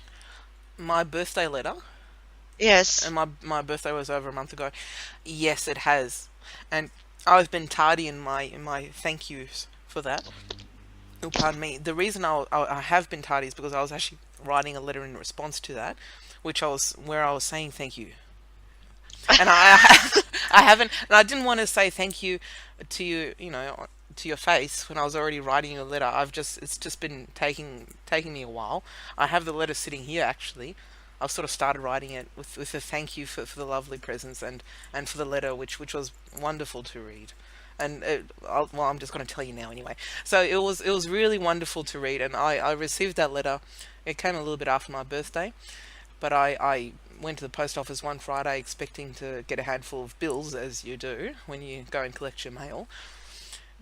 My birthday letter, Yes. and my birthday was over a month ago. Yes, it has, and I've been tardy in my thank yous for that. Oh, pardon me. The reason I have been tardy is because I was actually writing a letter in response to that, which I was where I was saying thank you, and I haven't, and I didn't want to say thank you to you, to your face when I was already writing you a letter. It's just been taking me a while. I have the letter sitting here actually. I've sort of started writing it with a thank you for the lovely presents and for the letter, which was wonderful to read. And well, I'm just going to tell you now anyway. So it was really wonderful to read, and I received that letter. It came a little bit after my birthday, but I went to the post office one Friday expecting to get a handful of bills, as you do when you go and collect your mail.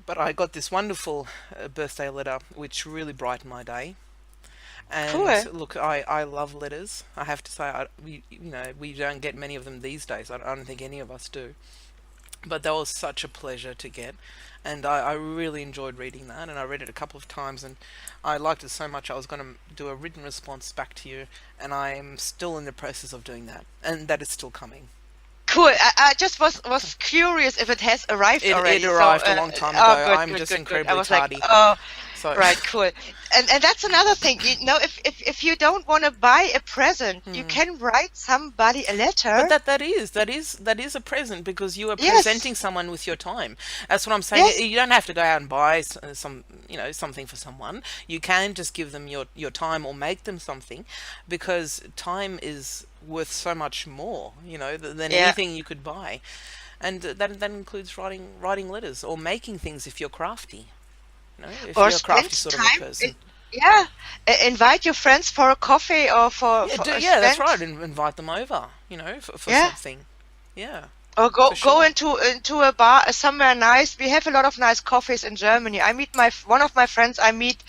But I got this wonderful birthday letter, which really brightened my day. And Cool. look, I love letters. I have to say, we don't get many of them these days. I don't think any of us do. But that was such a pleasure to get, and I really enjoyed reading that. And I read it a couple of times, and I liked it so much I was going to do a written response back to you, and I am still in the process of doing that, and that is still coming. Cool. I just was curious if it has arrived It already. So, arrived a long time ago. oh, good, I'm good, just good, good. I incredibly was like, tardy. oh, So, right, cool. And that's another thing. If you don't want to buy a present, you hmm. can write somebody a But letter. that is a present because you are Yes, presenting someone with your time. That's what I'm saying. yes, You don't have to go out and buy some, something for someone. You can just give them your time or make them something, because time is worth so much more, than yeah. anything you could buy. And that includes writing letters or making things if you're crafty. If Or you're a crafty spend sort of a time. person. Yeah, invite your friends for a coffee or Yeah, yeah, that's spend. right. And invite them over, for Yeah. something. Yeah, Or for go sure. into a bar somewhere nice. We have a lot of nice coffees in Germany. I meet one of my friends. I meet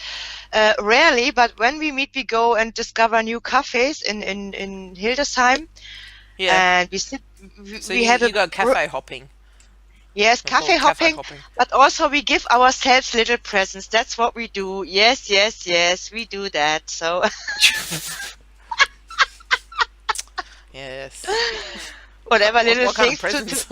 rarely, but when we meet, we go and discover new cafes in Hildesheim, Yeah. and we sit. We So we have a you go cafe hopping. yes, We call cafe it cafe hopping, hopping. but also we give ourselves little presents. That's what we do. Yes, yes, yes, we do that. So Yes. whatever little What kind of things presents?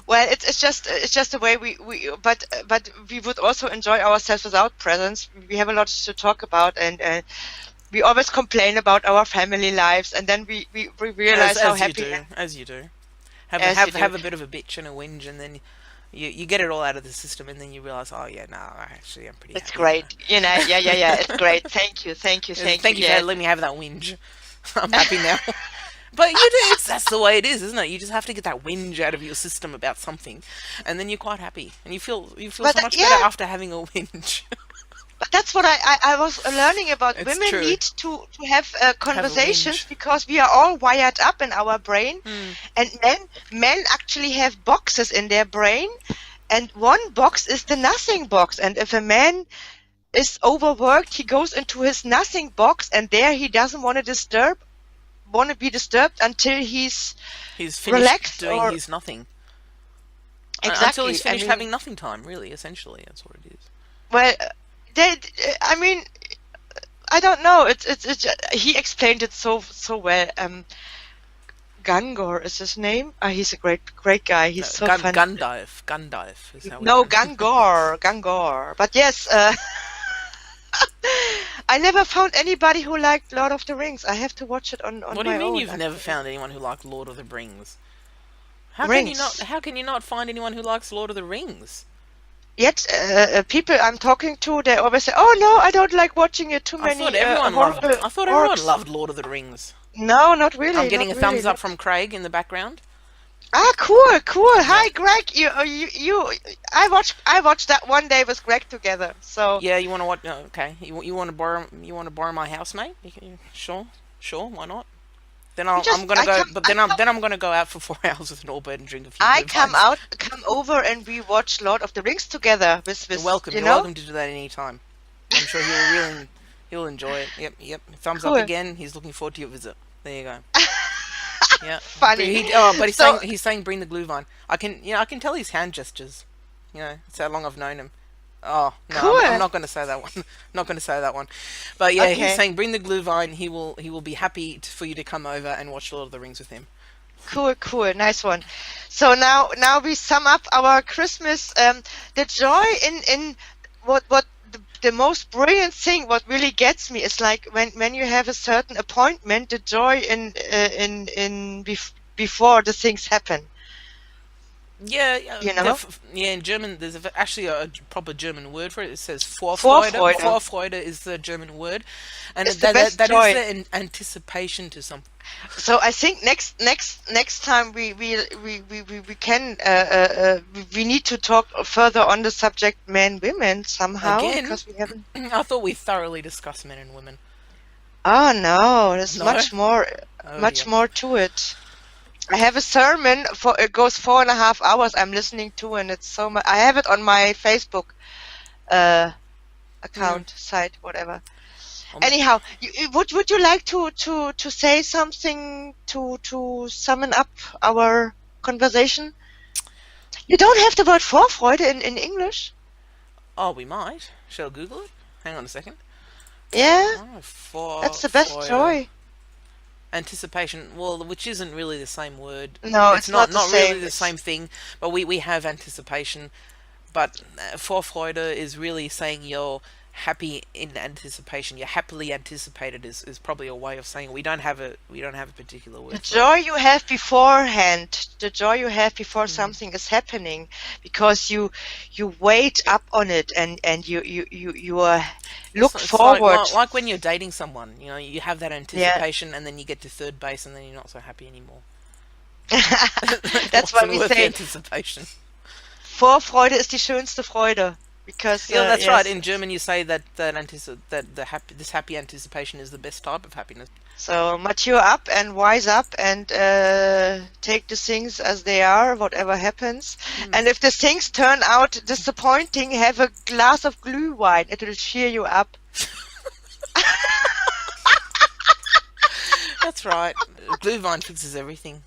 well, it's just the way we but we would also enjoy ourselves without presents. We have a lot to talk about, and we always complain about our family lives, and then we realize how As you happy do, as you do. as you do. Have a bit of a bitch and a whinge, and then you get it all out of the system, and then you realize, oh yeah, no, actually I'm pretty It's happy now. great, yeah, yeah, yeah. It's great. Thank you, thank you, thank you. Thank you for Yes. letting me have that whinge. I'm happy now. But you do, that's the way it is, isn't it? You just have to get that whinge out of your system about something, and then you're quite happy, and you feel so But much better yeah, after having a whinge. But that's what I was learning about. It's Women true. need to have Have a conversations whinge. because we are all wired up in our brain, Mm. and men actually have boxes in their brain, and one box is the nothing box. And if a man is overworked, he goes into his nothing box, and there he doesn't want to be disturbed until he's He's finished relaxed doing or his nothing. Until he's exactly. I finished mean, having nothing time, really, essentially. That's what it is. well, they, I mean, I don't know. It's he explained it so well. Gangor is his name. He's a great guy. He's No, so funny. Gandalf is how we No, pronounce it. Gangor. But yes, I never found anybody who liked Lord of the Rings. I have to watch it on What do you my mean own. you've never Actually. found anyone who liked Lord of the Rings? Rings. How can you not find anyone who likes Lord of the Rings? Yet, people I'm talking to, they always say, "Oh no, I don't like watching it. Too many horrible I thought everyone orcs." loved Lord of the Rings. No, not really. I'm getting not a thumbs really. up from Craig in the background. Ah, cool. Yeah. Hi, Greg. I watched that one day with Greg together. So Yeah, you want to watch? Okay, you want to borrow my housemate? Sure, why not? Then I'm gonna go, but then I'm gonna go out for 4 hours with Norbert and drink a few I Glühweins. come over, and we watch Lord of the Rings together with You're welcome. you You're know. welcome to do that any time. I'm sure he'll enjoy it. Yep. Thumbs up Cool. again. He's looking forward to your visit. There you go. Yeah. Funny. But So he's saying bring the Glühwein. I can tell his hand gestures. It's how long I've known him. Oh no, cool. I'm not going to say that one. Not going to say that one. But yeah, he's Okay. saying bring the Glühwein. He will be happy for you to come over and watch Lord of the Rings with him. Cool. Nice one. So now we sum up our Christmas. The joy in what the most brilliant thing, what really gets me, is like when you have a certain appointment, the joy before the things happen. Yeah, You know? in German, there's actually a proper German word for it. It says Vorfreude. Vorfreude. Vorfreude is the German word, and It's the best that joy. is the anticipation to something. So I think next time we can we need to talk further on the subject men women somehow, Again? because we haven't. I thought we thoroughly discussed men and women. Oh no, there's No? much more Oh, dear. more to it. I have a sermon it goes 4.5 hours I'm listening to, and it's so much. I have it on my Facebook account, site, whatever. Anyhow, would you like to say something to summon up our conversation? You don't have the word Vorfreude in English. Oh, we might. Shall I Google it? Hang on a second. Yeah, Oh, that's the best Vorfreude. joy. Anticipation, well, which isn't really the same word. No, it's not the really same. the same thing. But we have anticipation. But Vorfreude is really saying you're happy in anticipation. You're happily anticipated is probably a way of saying it. We don't have a particular word. The for joy you have beforehand, the joy you have before something is happening, because you wait up on it, and you look It's forward. like when you're dating someone. You have that anticipation, and then you get to third base, and then you're not so happy anymore. That's why we Worth the say anticipation. Vorfreude ist die schönste Freude, because Yeah, that's yes. right. In German, you say that this happy anticipation is the best type of happiness. So mature up and wise up, and take the things as they are, whatever happens. And if the things turn out disappointing, have a glass of Glühwein. It will cheer you up. That's right. Glühwein fixes everything.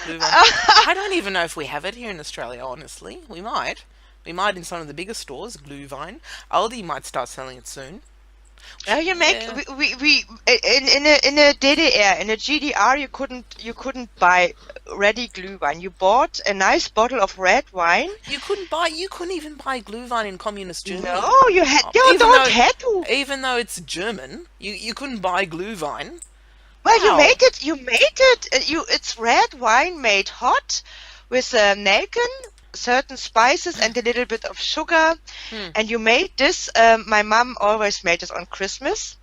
Glühwein. I don't even know if we have it here in Australia, honestly. We might. We might in some of the bigger stores, Glühwein. Aldi might start selling it soon. You make Yeah. we in a DDR, in a GDR, you couldn't buy ready Glühwein. You bought a nice bottle of red wine. You couldn't even buy Glühwein in communist Germany. No, you had you Even don't though- have to. Even though it's German, you couldn't buy Glühwein. Well, Wow. you made it. It's red wine made hot with Nelken, certain spices, and a little bit of sugar. And you made this. My mom always made this on Christmas.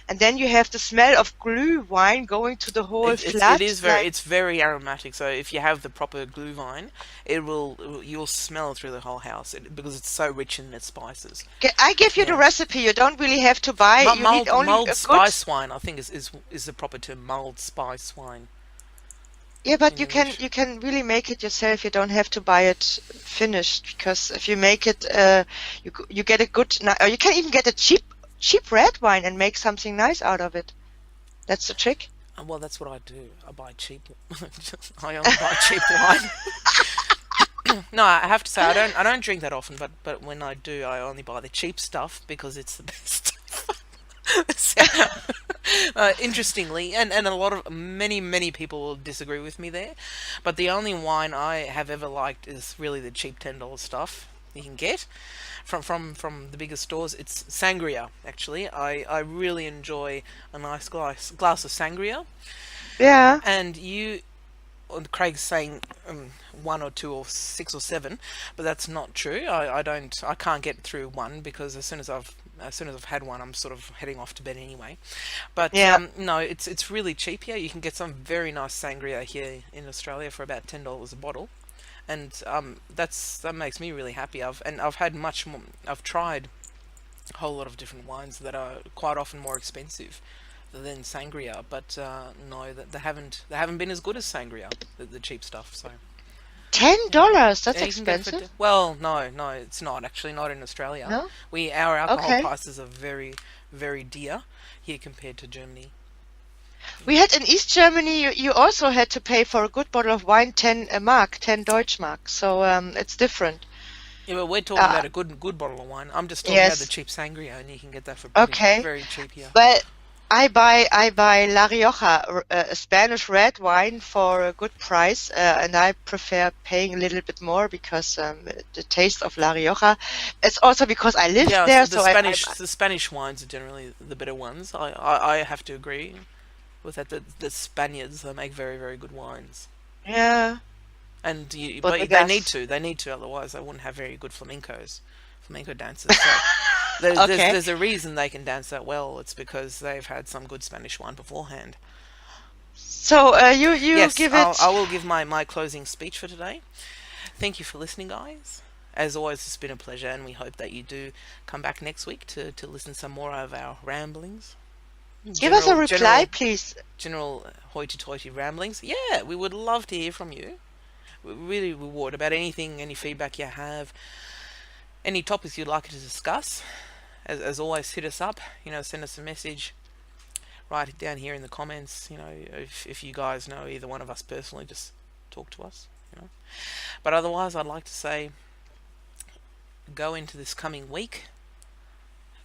and then you have the smell of Glühwein going to the whole It flat. is Like, it's very aromatic. So if you have the proper Glühwein, you'll smell it through the whole house because it's so rich in its spices. I give you the Yeah. recipe. You don't really have to buy. You need only Mulled a good. spice wine, I think is the proper term. Mulled spice wine Yeah, but in English. you can really make it yourself. You don't have to buy it finished, because if you make it, you get a good, or you can even get a cheap red wine and make something nice out of it. That's the trick. Well, that's what I do. I buy cheap. I only buy cheap wine. No, I have to say I don't drink that often, but when I do, I only buy the cheap stuff because it's the best. So, interestingly, and a lot of many people will disagree with me there, but the only wine I have ever liked is really the cheap $10 stuff you can get from the bigger stores. It's sangria. Actually, I really enjoy a nice glass of sangria, Yeah. and Craig's saying one or two or six or seven, but that's not true. I can't get through one because as soon as I've had one, I'm sort of heading off to bed anyway. But Yeah. no, it's really cheap here. You can get some very nice sangria here in Australia for about $10 a bottle, and that makes me really happy. I've had much more. I've tried a whole lot of different wines that are quite often more expensive than sangria, but no, that they haven't been as good as sangria, the cheap stuff. So $10. That's yeah, you can get it for expensive. well, no, it's not actually not in Australia. No? Our alcohol Okay. prices are very very dear here compared to Germany. We had in East Germany, you also had to pay for a good bottle of wine, 10 Mark, 10 Deutschmark. So it's different. Yeah, but we're talking Uh, about a good bottle of wine. I'm just talking about the yes. cheap sangria, and you can get that for pretty Okay. very cheap here. Well, I buy La Rioja, a Spanish red wine for a good price, and I prefer paying a little bit more because the taste of La Rioja. It's also because I lived Yeah, there, the so Spanish wines are generally the better ones. I have to agree with that. The Spaniards, they make very very good wines, yeah, but they need bodegas. to otherwise they wouldn't have very good flamenco dancers. So Okay. there's a reason they can dance that well. It's because they've had some good Spanish wine beforehand. So you Yes, give it. I will give my closing speech for today. Thank you for listening, guys. As always, it's been a pleasure, and we hope that you do come back next week to listen some more of our ramblings, Give us a general reply, please. general hoity-toity ramblings. Yeah, we would love to hear from you. We really would, about anything, any feedback you have, any topics you'd like to discuss. As always, hit us up. Send us a message. Write it down here in the comments. If you guys know either one of us personally, just talk to us. But otherwise, I'd like to say, go into this coming week,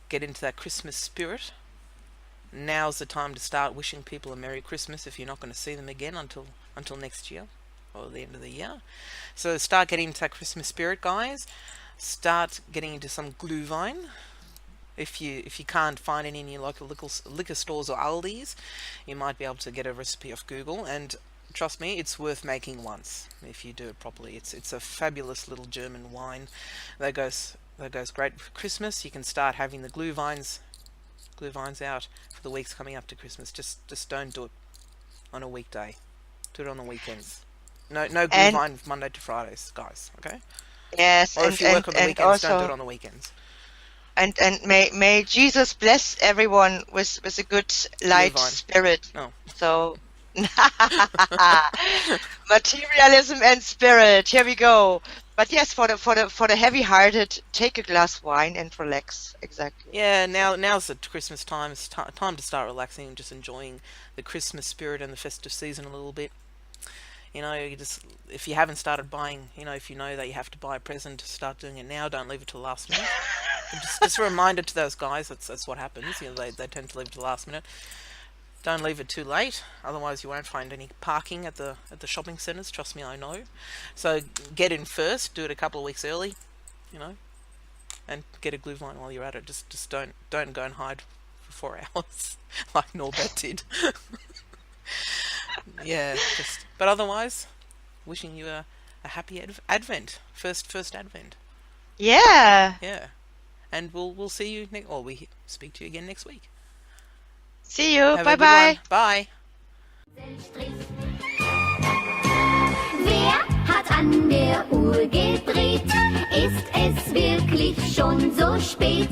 get into that Christmas spirit. Now's the time to start wishing people a Merry Christmas if you're not going to see them again until next year or the end of the year. So start getting into that Christmas spirit, guys. Start getting into some Glühwein. If you can't find any in your local liquor stores or Aldi's, you might be able to get a recipe off Google, and trust me, it's worth making once if you do it properly. It's a fabulous little German wine that goes great for Christmas. You can start having the glühweins out for the weeks coming up to Christmas. Just don't do it on a weekday. Do it on the weekends. No And glühwein Monday to Fridays, guys. Okay? yes, Or if you work on the and weekends, don't do it also on the weekends. and may Jesus bless everyone with a good light Glühwein. spirit. No. So materialism and spirit. Here we go. But yes, for the heavy-hearted, take a glass of wine and relax. Exactly. Yeah, now's the Christmas time. It's time to start relaxing and just enjoying the Christmas spirit and the festive season a little bit. If you haven't started buying, if you know that you have to buy a present, start doing it now. Don't leave it to the last minute. And just a reminder to those guys, that's what happens. They tend to leave it to the last minute. Don't leave it too late, otherwise you won't find any parking at the shopping centres. Trust me, I know. So get in first. Do it a couple of weeks early, and get a Glühwein while you're at it. Just don't go and hide for 4 hours like Norbert did. Yeah, but otherwise, wishing you a happy Advent, first Advent. Yeah. Yeah, and we'll see you next, or we speak to you again next week. See you. Have a Bye good one. bye. Bye. Wer hat an der Uhr gedreht? Ist es wirklich schon so spät?